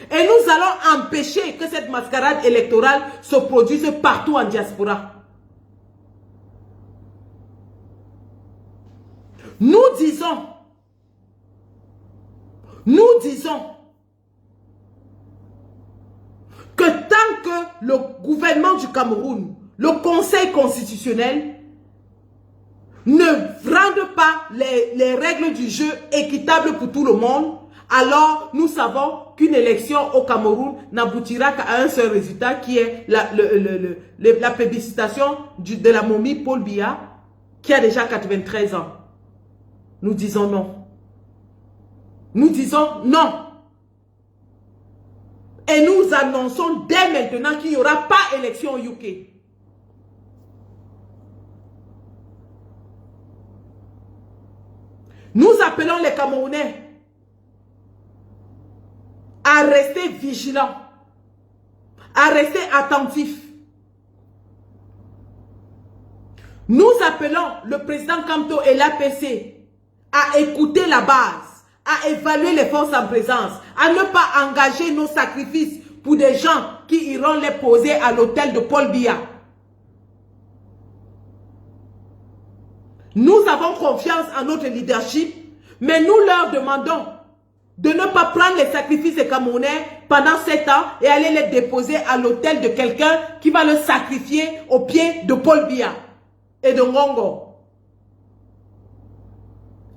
Et nous allons empêcher que cette mascarade électorale se produise partout en diaspora. Nous disons que tant que le gouvernement du Cameroun, le Conseil constitutionnel, ne rendent pas les règles du jeu équitables pour tout le monde, alors nous savons qu'une élection au Cameroun n'aboutira qu'à un seul résultat qui est la plébiscitation de la momie Paul Biya qui a déjà 93 ans. Nous disons non. Nous disons non. Et nous annonçons dès maintenant qu'il n'y aura pas élection au UK. Nous appelons les Camerounais à rester vigilants, à rester attentifs. Nous appelons le président Kamto et l'APC à écouter la base, à évaluer les forces en présence, à ne pas engager nos sacrifices pour des gens qui iront les poser à l'hôtel de Paul Biya. Nous avons confiance en notre leadership, mais nous leur demandons de ne pas prendre les sacrifices des Camerounais pendant 7 ans et aller les déposer à l'hôtel de quelqu'un qui va le sacrifier au pied de Paul Biya et de Ngongo.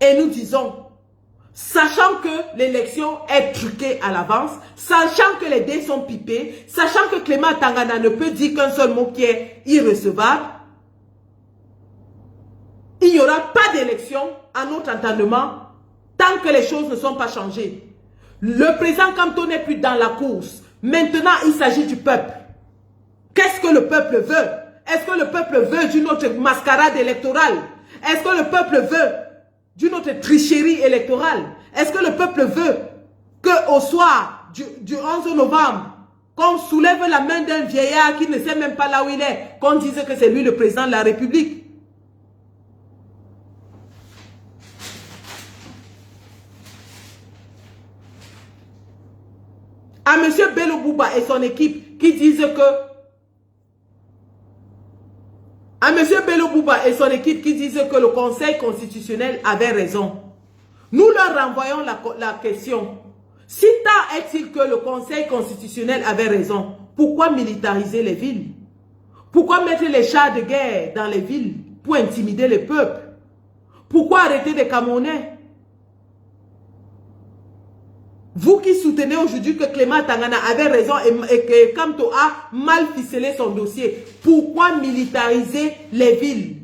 Et nous disons, sachant que l'élection est truquée à l'avance, sachant que les dés sont pipés, sachant que Clément Tangana ne peut dire qu'un seul mot qui est irrecevable, il n'y aura pas d'élection à notre entendement tant que les choses ne sont pas changées. Le président Kamto n'est plus dans la course. Maintenant, il s'agit du peuple. Qu'est-ce que le peuple veut? Est-ce que le peuple veut d'une autre mascarade électorale? Est-ce que le peuple veut d'une autre tricherie électorale? Est-ce que le peuple veut qu'au soir du 11 novembre, qu'on soulève la main d'un vieillard qui ne sait même pas là où il est, qu'on dise que c'est lui le président de la République? À M. Bello Bouba et son équipe qui disent que le Conseil constitutionnel avait raison. Nous leur renvoyons la question. Si tant est-il que le Conseil constitutionnel avait raison, pourquoi militariser les villes? Pourquoi mettre les chars de guerre dans les villes pour intimider les peuples? Pourquoi arrêter les Camerounais? Vous qui soutenez aujourd'hui que Clément Tangana avait raison et que Kamto a mal ficelé son dossier, pourquoi militariser les villes?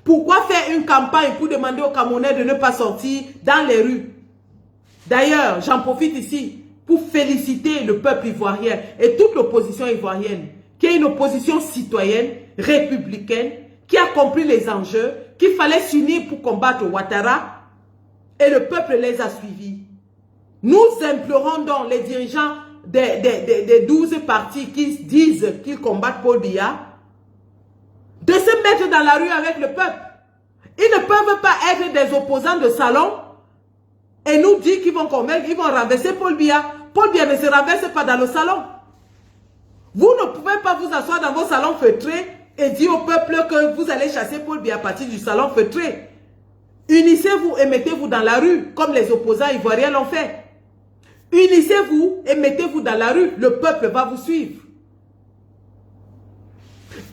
Pourquoi faire une campagne pour demander aux Camerounais de ne pas sortir dans les rues? D'ailleurs, j'en profite ici pour féliciter le peuple ivoirien et toute l'opposition ivoirienne, qui est une opposition citoyenne, républicaine, qui a compris les enjeux, qu'il fallait s'unir pour combattre Ouattara, et le peuple les a suivis. Nous implorons donc les dirigeants des 12 partis qui disent qu'ils combattent Paul Biya de se mettre dans la rue avec le peuple. Ils ne peuvent pas être des opposants de salon et nous dire qu'ils vont commettre, ils vont renverser Paul Biya. Paul Biya ne se renverse pas dans le salon. Vous ne pouvez pas vous asseoir dans vos salons feutrés et dire au peuple que vous allez chasser Paul Biya à partir du salon feutré. Unissez-vous et mettez-vous dans la rue comme les opposants ivoiriens l'ont fait. Unissez-vous et mettez-vous dans la rue. Le peuple va vous suivre.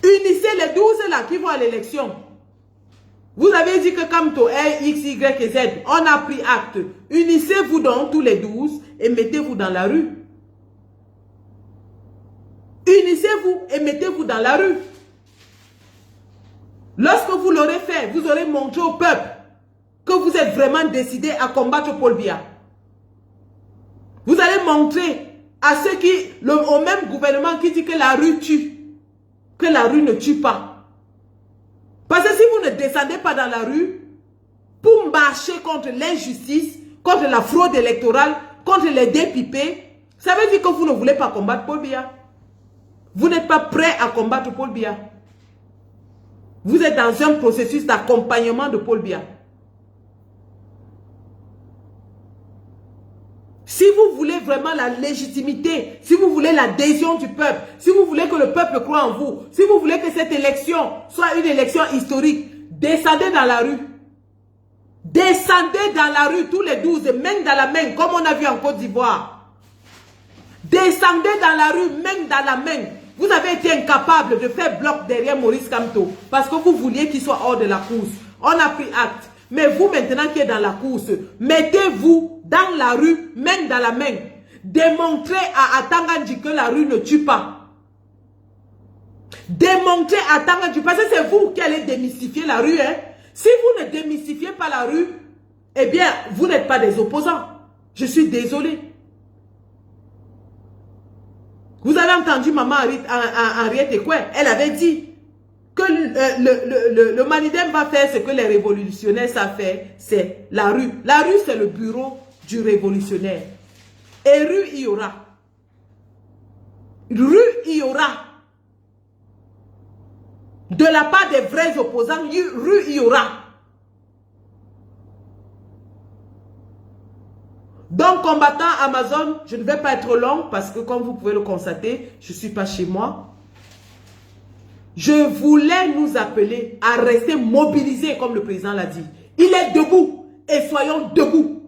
Unissez les 12 là qui vont à l'élection. Vous avez dit que Kamto est X, Y et Z. On a pris acte. Unissez-vous donc tous les 12 et mettez-vous dans la rue. Unissez-vous et mettez-vous dans la rue. Lorsque vous l'aurez fait, vous aurez montré au peuple que vous êtes vraiment décidé à combattre Paul Biya. Vous allez montrer à ceux qui, au même gouvernement qui dit que la rue tue, que la rue ne tue pas. Parce que si vous ne descendez pas dans la rue pour marcher contre l'injustice, contre la fraude électorale, contre les dépipés, ça veut dire que vous ne voulez pas combattre Paul Biya. Vous n'êtes pas prêt à combattre Paul Biya. Vous êtes dans un processus d'accompagnement de Paul Biya. Si vous voulez vraiment la légitimité, si vous voulez l'adhésion du peuple, si vous voulez que le peuple croit en vous, si vous voulez que cette élection soit une élection historique, descendez dans la rue. Descendez dans la rue tous les 12, main dans la main, comme on a vu en Côte d'Ivoire. Descendez dans la rue, main dans la main. Vous avez été incapable de faire bloc derrière Maurice Kamto parce que vous vouliez qu'il soit hors de la course. On a pris acte. Mais vous, maintenant qui êtes dans la course, mettez-vous dans la rue, main dans la main. Démontrez à Tangandji que la rue ne tue pas. Démontrez à Tangandji, parce que c'est vous qui allez démystifier la rue. Hein. Si vous ne démystifiez pas la rue, eh bien, vous n'êtes pas des opposants. Je suis désolé. Vous avez entendu maman Henriette Ekwe, elle avait dit que le Manidem va faire ce que les révolutionnaires savent faire, c'est la rue. La rue, c'est le bureau du révolutionnaire. Et rue, il y aura. Rue, il y aura. De la part des vrais opposants, rue, il y aura. Donc, combattant Amazon, je ne vais pas être long parce que comme vous pouvez le constater, je ne suis pas chez moi. Je voulais nous appeler à rester mobilisés comme le président l'a dit. Il est debout et soyons debout.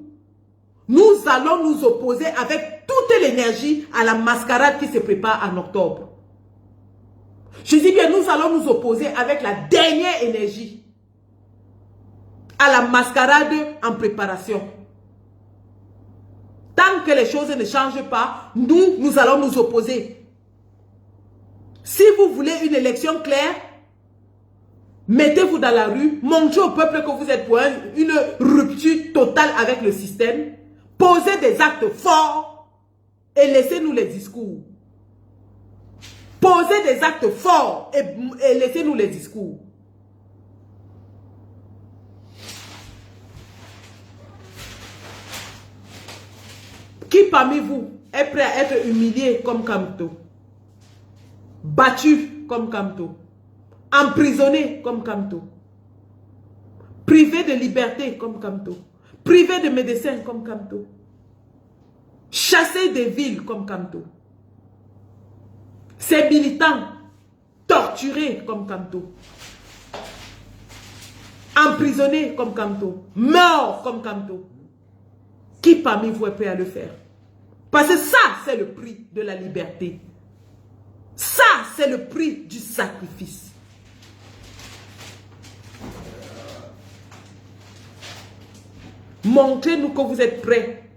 Nous allons nous opposer avec toute l'énergie à la mascarade qui se prépare en octobre. Je dis bien, nous allons nous opposer avec la dernière énergie à la mascarade en préparation. Tant que les choses ne changent pas, nous allons nous opposer. Si vous voulez une élection claire, mettez-vous dans la rue, montrez au peuple que vous êtes pour une rupture totale avec le système, posez des actes forts et laissez-nous les discours. Posez des actes forts et laissez-nous les discours. Qui parmi vous est prêt à être humilié comme Kamto? Battu comme Kamto? Emprisonné comme Kamto? Privé de liberté comme Kamto? Privé de médecins comme Kamto? Chassé des villes comme Kamto? Ces militants torturés comme Kamto? Emprisonnés comme Kamto? Morts comme Kamto? Qui parmi vous est prêt à le faire? Parce que ça, c'est le prix de la liberté. Ça, c'est le prix du sacrifice. Montrez-nous que vous êtes prêts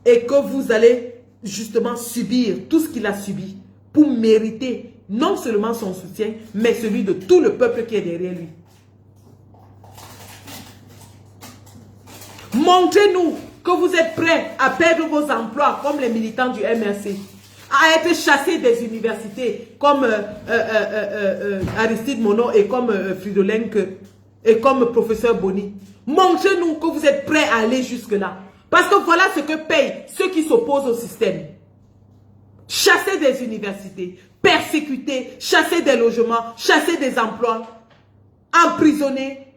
et que vous allez justement subir tout ce qu'il a subi pour mériter non seulement son soutien, mais celui de tout le peuple qui est derrière lui. Montrez-nous que vous êtes prêts à perdre vos emplois comme les militants du MRC, à être chassés des universités comme Aristide Mono et comme Fridolin et comme professeur Boni. Montrez-nous que vous êtes prêts à aller jusque-là. Parce que voilà ce que payent ceux qui s'opposent au système. Chasser des universités, persécuter, chasser des logements, chasser des emplois, emprisonner.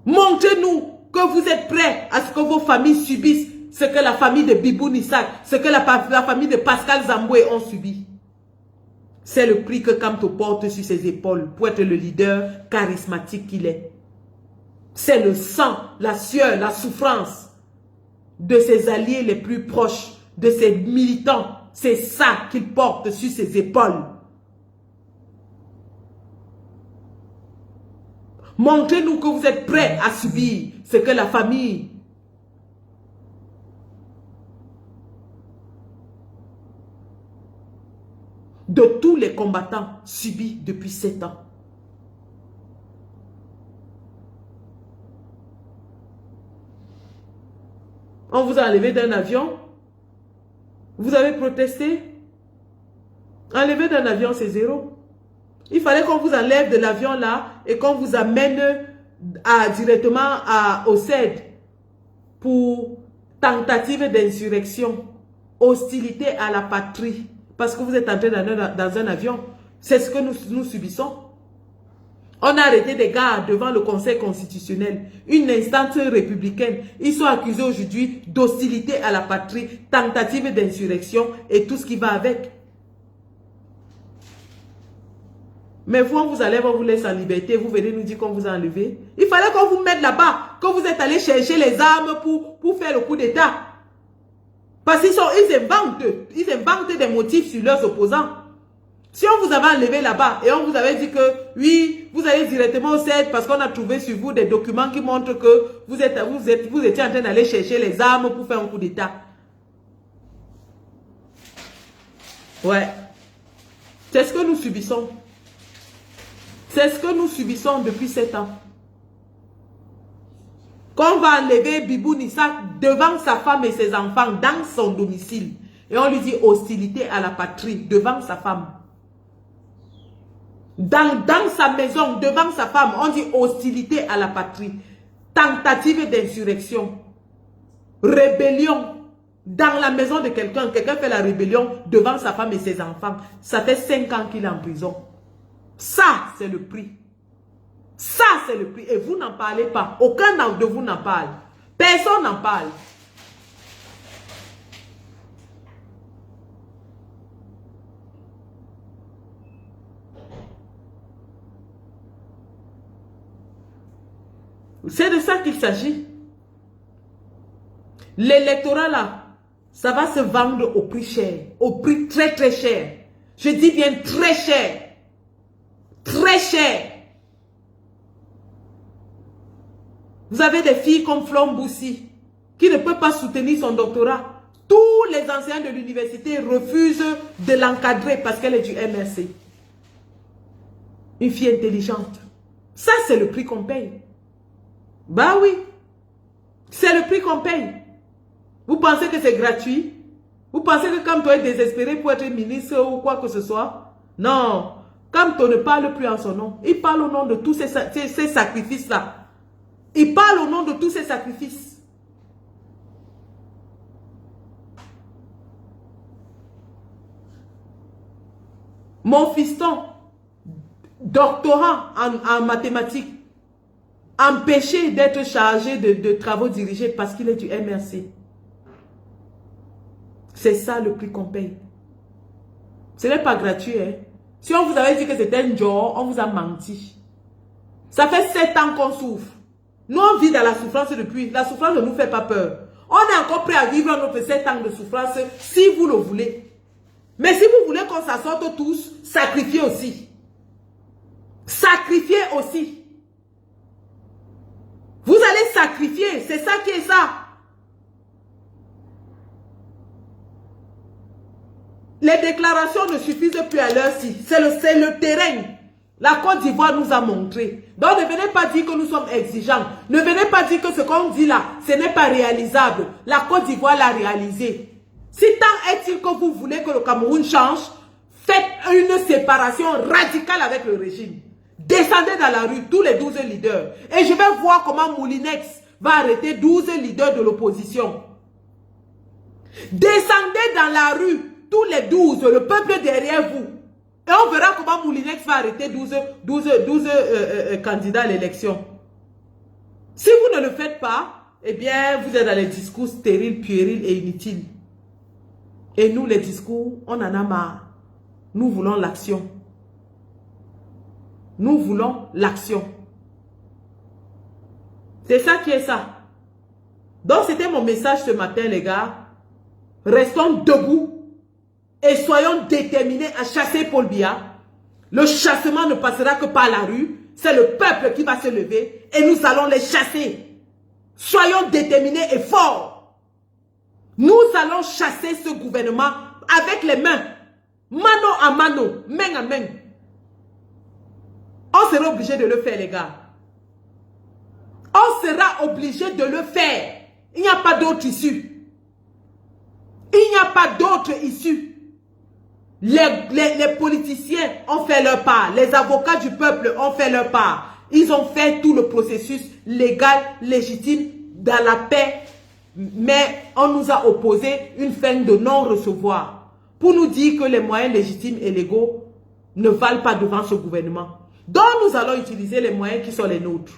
Montrez-nous que vous êtes prêts à ce que vos familles subissent ce que la famille de Bibou Nissak, ce que la famille de Pascal Zamboué ont subi. C'est le prix que Kamto porte sur ses épaules pour être le leader charismatique qu'il est. C'est le sang, la sueur, la souffrance de ses alliés les plus proches, de ses militants. C'est ça qu'il porte sur ses épaules. Montrez-nous que vous êtes prêts à subir ce que la famille de tous les combattants subit depuis 7 ans. On vous a enlevé d'un avion. Vous avez protesté. Enlever d'un avion, c'est 0. Il fallait qu'on vous enlève de l'avion là et qu'on vous amène directement au CED pour tentative d'insurrection, hostilité à la patrie, parce que vous êtes entré dans un avion. C'est ce que nous subissons. On a arrêté des gars devant le Conseil constitutionnel, une instance républicaine. Ils sont accusés aujourd'hui d'hostilité à la patrie, tentative d'insurrection et tout ce qui va avec. Mais vous, on vous enlève, on vous laisse en liberté. Vous venez nous dire qu'on vous a enlevé. Il fallait qu'on vous mette là-bas, que vous êtes allé chercher les armes pour faire le coup d'État. Parce qu'ils inventent des motifs sur leurs opposants. Si on vous avait enlevé là-bas et on vous avait dit que oui, vous allez directement au CED parce qu'on a trouvé sur vous des documents qui montrent que vous étiez en train d'aller chercher les armes pour faire un coup d'État. Ouais. C'est ce que nous subissons. C'est ce que nous subissons depuis 7 ans. Quand on va enlever Bibou Nissa devant sa femme et ses enfants dans son domicile et on lui dit hostilité à la patrie devant sa femme. Dans sa maison, devant sa femme, on dit hostilité à la patrie, tentative d'insurrection, rébellion. Dans la maison de quelqu'un fait la rébellion devant sa femme et ses enfants. Ça fait 5 ans qu'il est en prison. Ça, c'est le prix. Ça, c'est le prix. Et vous n'en parlez pas. Aucun de vous n'en parle. Personne n'en parle. C'est de ça qu'il s'agit. L'électorat là, ça va se vendre au prix cher. Au prix très très cher. Je dis bien très cher. Très cher. Vous avez des filles comme Flom Boussi qui ne peut pas soutenir son doctorat. Tous les enseignants de l'université refusent de l'encadrer parce qu'elle est du MRC. Une fille intelligente. Ça, c'est le prix qu'on paye. Bah oui. C'est le prix qu'on paye. Vous pensez que c'est gratuit? Vous pensez que Kamto est désespéré pour être ministre ou quoi que ce soit? Non. Kamto ne parle plus en son nom. Il parle au nom de tous ces sacrifices-là. Il parle au nom de tous ces sacrifices. Mon fiston, doctorant en mathématiques, empêché d'être chargé de travaux dirigés parce qu'il est du MRC. C'est ça le prix qu'on paye. Ce n'est pas gratuit. Hein? Si on vous avait dit que c'était un jour, on vous a menti. Ça fait 7 ans qu'on souffre. Nous, on vit dans la souffrance depuis. La souffrance ne nous fait pas peur. On est encore prêt à vivre notre 7 ans de souffrance si vous le voulez. Mais si vous voulez qu'on s'en sorte tous, sacrifiez aussi. Sacrifiez aussi. Vous allez sacrifier. C'est ça qui est ça. Les déclarations ne suffisent plus à l'heure-ci. C'est le terrain. La Côte d'Ivoire nous a montré. Donc ne venez pas dire que nous sommes exigeants. Ne venez pas dire que ce qu'on dit là, ce n'est pas réalisable. La Côte d'Ivoire l'a réalisé. Si tant est-il que vous voulez que le Cameroun change, faites une séparation radicale avec le régime. Descendez dans la rue, tous les 12 leaders. Et je vais voir comment Moulinex va arrêter 12 leaders de l'opposition. Descendez dans la rue, tous les 12, le peuple derrière vous. Et on verra comment Moulinex va arrêter 12 candidats à l'élection. Si vous ne le faites pas, eh bien, vous êtes dans les discours stériles, puérils et inutiles. Et nous, les discours, on en a marre. Nous voulons l'action. Nous voulons l'action. C'est ça qui est ça. Donc, c'était mon message ce matin, les gars. Restons debout. Et soyons déterminés à chasser Paul Biya. Le chassement ne passera que par la rue. C'est le peuple qui va se lever et nous allons les chasser. Soyons déterminés et forts. Nous allons chasser ce gouvernement avec les mains. Mano à mano, main à main. On sera obligé de le faire, les gars. On sera obligé de le faire. Il n'y a pas d'autre issue. Il n'y a pas d'autre issue. Les politiciens ont fait leur part. Les avocats du peuple ont fait leur part. Ils ont fait tout le processus légal, légitime, dans la paix. Mais on nous a opposé une fin de non-recevoir pour nous dire que les moyens légitimes et légaux ne valent pas devant ce gouvernement. Donc nous allons utiliser les moyens qui sont les nôtres.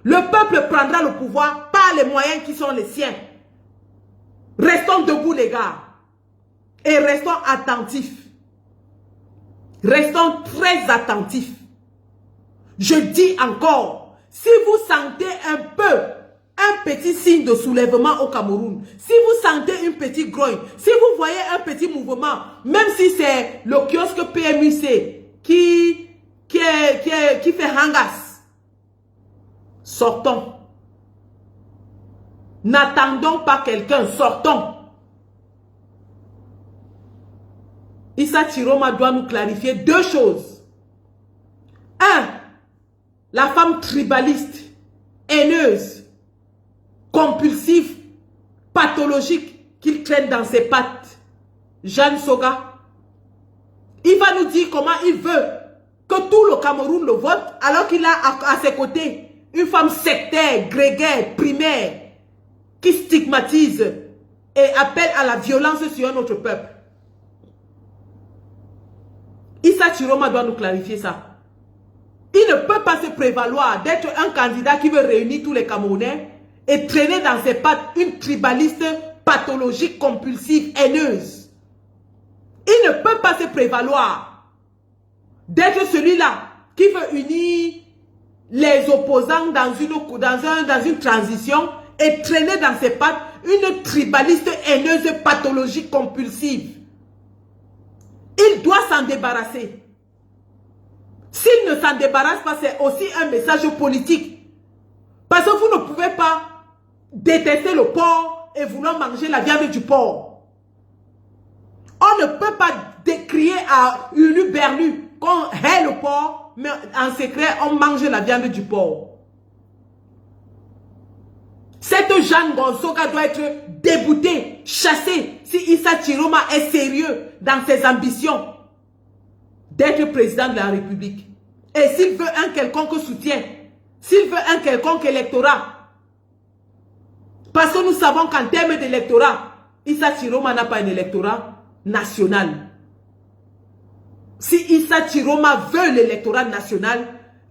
Le peuple prendra le pouvoir par les moyens qui sont les siens. Restons debout les gars. Et restons attentifs. Restons très attentifs. Je dis encore, si vous sentez un peu, un petit signe de soulèvement au Cameroun, si vous sentez une petite grogne, si vous voyez un petit mouvement, même si c'est le kiosque PMUC qui fait hangas, sortons. N'attendons pas quelqu'un, sortons. Issa Chiroma doit nous clarifier deux choses. Un, la femme tribaliste, haineuse, compulsive, pathologique qu'il traîne dans ses pattes, Jeanne Soga. Il va nous dire comment il veut que tout le Cameroun le vote alors qu'il a à ses côtés une femme sectaire, grégaire, primaire, qui stigmatise et appelle à la violence sur notre peuple. Issa Chiroma doit nous clarifier ça. Il ne peut pas se prévaloir d'être un candidat qui veut réunir tous les Camerounais et traîner dans ses pattes une tribaliste pathologique, compulsive, haineuse. Il ne peut pas se prévaloir d'être celui-là qui veut unir les opposants dans une transition et traîner dans ses pattes une tribaliste haineuse, pathologique, compulsive. Il doit s'en débarrasser. S'il ne s'en débarrasse pas, c'est aussi un message politique. Parce que vous ne pouvez pas détester le porc et vouloir manger la viande du porc. On ne peut pas décrier à Ulu Berlu qu'on hait le porc, mais en secret, on mange la viande du porc. Cette Jeanne Gonsoga doit être déboutée, chassée, si Issa Chiroma est sérieux dans ses ambitions d'être président de la République. Et s'il veut un quelconque soutien, s'il veut un quelconque électorat, parce que nous savons qu'en termes d'électorat, Issa Chiroma n'a pas un électorat national. Si Issa Chiroma veut l'électorat national,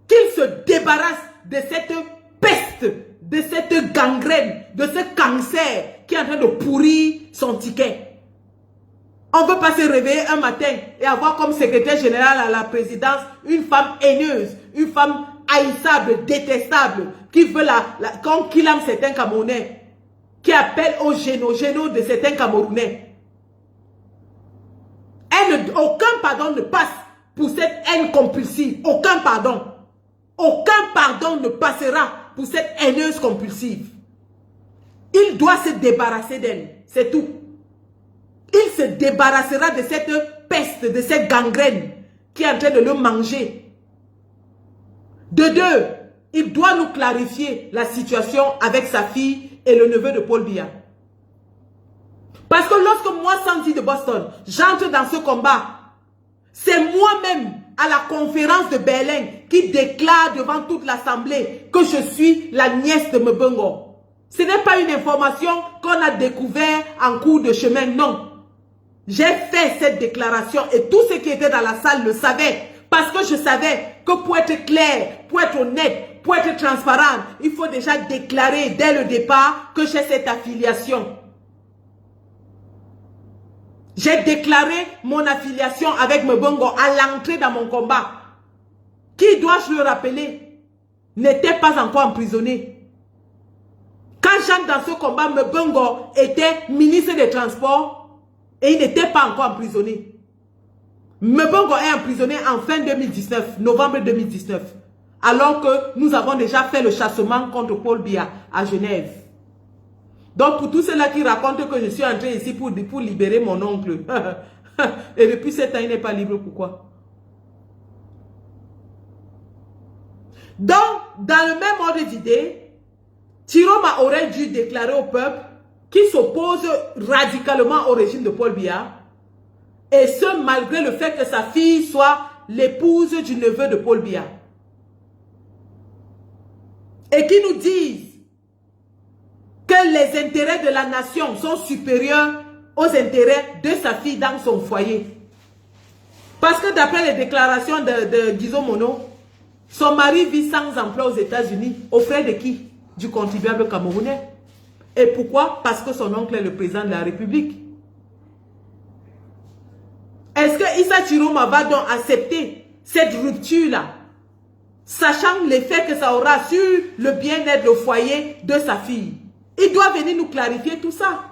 qu'il se débarrasse de cette peste, de cette gangrène, de ce cancer qui est en train de pourrir son ticket. On ne veut pas se réveiller un matin et avoir comme secrétaire général à la présidence une femme haineuse, une femme haïssable, détestable, qui veut qu'on killame certains Camerounais, qui appelle au géno de certains Camerounais. Aucun pardon ne passe pour cette haine compulsive. Aucun pardon. Aucun pardon ne passera pour cette haineuse compulsive. Il doit se débarrasser d'elle. C'est tout. Il se débarrassera de cette peste, de cette gangrène qui est en train de le manger. De deux, il doit nous clarifier la situation avec sa fille et le neveu de Paul Biya. Parce que lorsque moi, Sandy de Boston, j'entre dans ce combat, c'est moi-même à la conférence de Berlin qui déclare devant toute l'Assemblée que je suis la nièce de Mbongo. Ce n'est pas une information qu'on a découvert en cours de chemin, non. J'ai fait cette déclaration et tous ceux qui étaient dans la salle le savaient. Parce que je savais que pour être clair, pour être honnête, pour être transparent, il faut déjà déclarer dès le départ que j'ai cette affiliation. J'ai déclaré mon affiliation avec Mbongo à l'entrée dans mon combat. Qui, dois-je le rappeler, n'était pas encore emprisonné. Quand j'entre dans ce combat, Mbongo était ministre des Transports et il n'était pas encore emprisonné. Mbongo est emprisonné en fin 2019, novembre 2019, alors que nous avons déjà fait le chassement contre Paul Biya à Genève. Donc pour tous ceux-là qui racontent que je suis entré ici pour libérer mon oncle, et depuis 7 ans il n'est pas libre, pourquoi? Donc, dans le même ordre d'idée, Chiroma aurait dû déclarer au peuple qu'il s'oppose radicalement au régime de Paul Biya, et ce malgré le fait que sa fille soit l'épouse du neveu de Paul Biya. Et qui nous disent que les intérêts de la nation sont supérieurs aux intérêts de sa fille dans son foyer. Parce que d'après les déclarations de Guizot Mono, son mari vit sans emploi aux États-Unis. Aux frais de qui? Du contribuable camerounais. Et pourquoi? Parce que son oncle est le président de la République. Est-ce que Issa Chiroma va donc accepter cette rupture-là, sachant l'effet que ça aura sur le bien-être au foyer de sa fille? Il doit venir nous clarifier tout ça.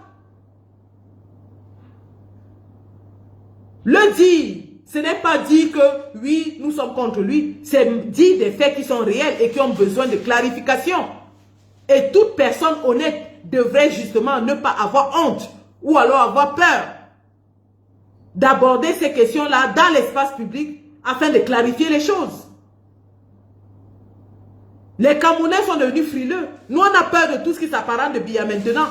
Le dire, ce n'est pas dire que oui, nous sommes contre lui. C'est dire des faits qui sont réels et qui ont besoin de clarification. Et toute personne honnête devrait justement ne pas avoir honte ou alors avoir peur d'aborder ces questions-là dans l'espace public afin de clarifier les choses. Les Camerounais sont devenus frileux. Nous, on a peur de tout ce qui s'apparente de Biya maintenant.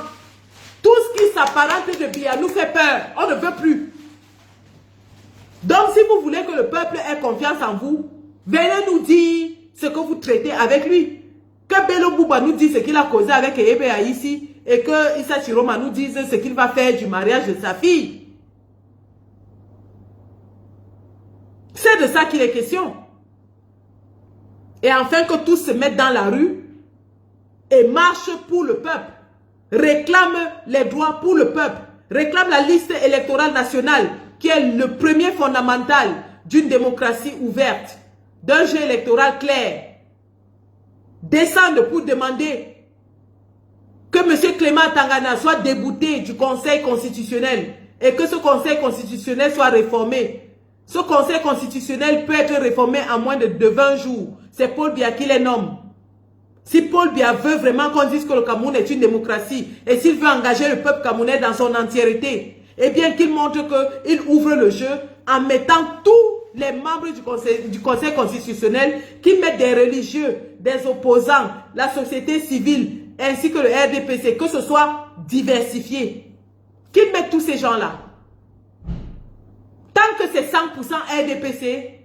Tout ce qui s'apparente de Biya nous fait peur. On ne veut plus. Donc, si vous voulez que le peuple ait confiance en vous, venez nous dire ce que vous traitez avec lui. Que Bello Bouba nous dise ce qu'il a causé avec Ebea ici et que Issa Chiroma nous dise ce qu'il va faire du mariage de sa fille. C'est de ça qu'il est question. Et enfin que tous se mettent dans la rue et marchent pour le peuple. Réclament les droits pour le peuple. Réclament la liste électorale nationale qui est le premier fondamental d'une démocratie ouverte, d'un jeu électoral clair. Descendent pour demander que M. Clément Tangana soit débouté du Conseil constitutionnel et que ce Conseil constitutionnel soit réformé. Ce Conseil constitutionnel peut être réformé en moins de 20 jours. C'est Paul Biya qui les nomme. Si Paul Biya veut vraiment qu'on dise que le Cameroun est une démocratie et s'il veut engager le peuple camerounais dans son entièreté, eh bien qu'il montre qu'il ouvre le jeu en mettant tous les membres du Conseil constitutionnel, qui mettent des religieux, des opposants, la société civile, ainsi que le RDPC, que ce soit diversifié. Qu'ils mettent tous ces gens-là. Tant que c'est 100% RDPC,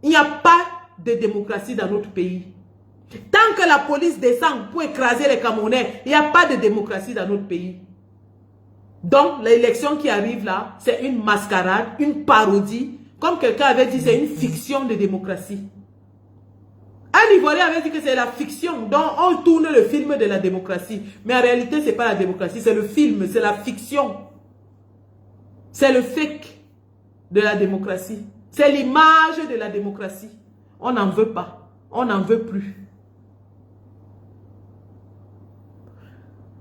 il n'y a pas de démocratie dans notre pays. Tant que la police descend pour écraser les Camerounais, il n'y a pas de démocratie dans notre pays. Donc, l'élection qui arrive là, c'est une mascarade, une parodie. Comme quelqu'un avait dit, c'est une fiction de démocratie. Un Ivoirien avait dit que c'est la fiction, donc on tourne le film de la démocratie. Mais en réalité, ce n'est pas la démocratie, c'est le film, c'est la fiction. C'est le fake de la démocratie. C'est l'image de la démocratie. On n'en veut pas, on n'en veut plus.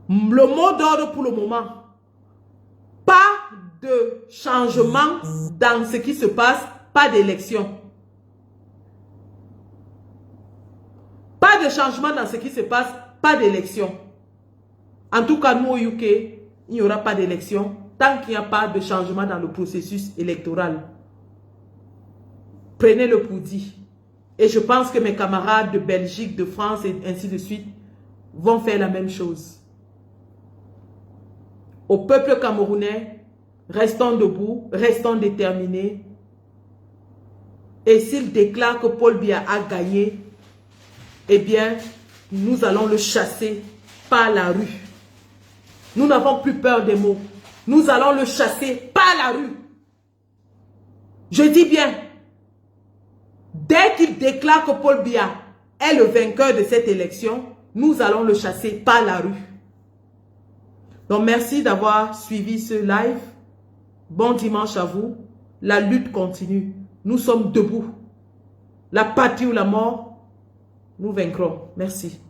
Le mot d'ordre pour le moment, pas de changement dans ce qui se passe, pas d'élection. Pas de changement dans ce qui se passe, pas d'élection. En tout cas, nous au UK, il n'y aura pas d'élection tant qu'il n'y a pas de changement dans le processus électoral. Prenez-le pour dit. Et je pense que mes camarades de Belgique, de France et ainsi de suite vont faire la même chose. Au peuple camerounais, restons debout, restons déterminés. Et s'il déclare que Paul Biya a gagné, eh bien, nous allons le chasser par la rue. Nous n'avons plus peur des mots. Nous allons le chasser par la rue. Je dis bien, dès qu'il déclare que Paul Biya est le vainqueur de cette élection, nous allons le chasser par la rue. Donc, merci d'avoir suivi ce live. Bon dimanche à vous. La lutte continue. Nous sommes debout. La patrie ou la mort, nous vaincrons. Merci.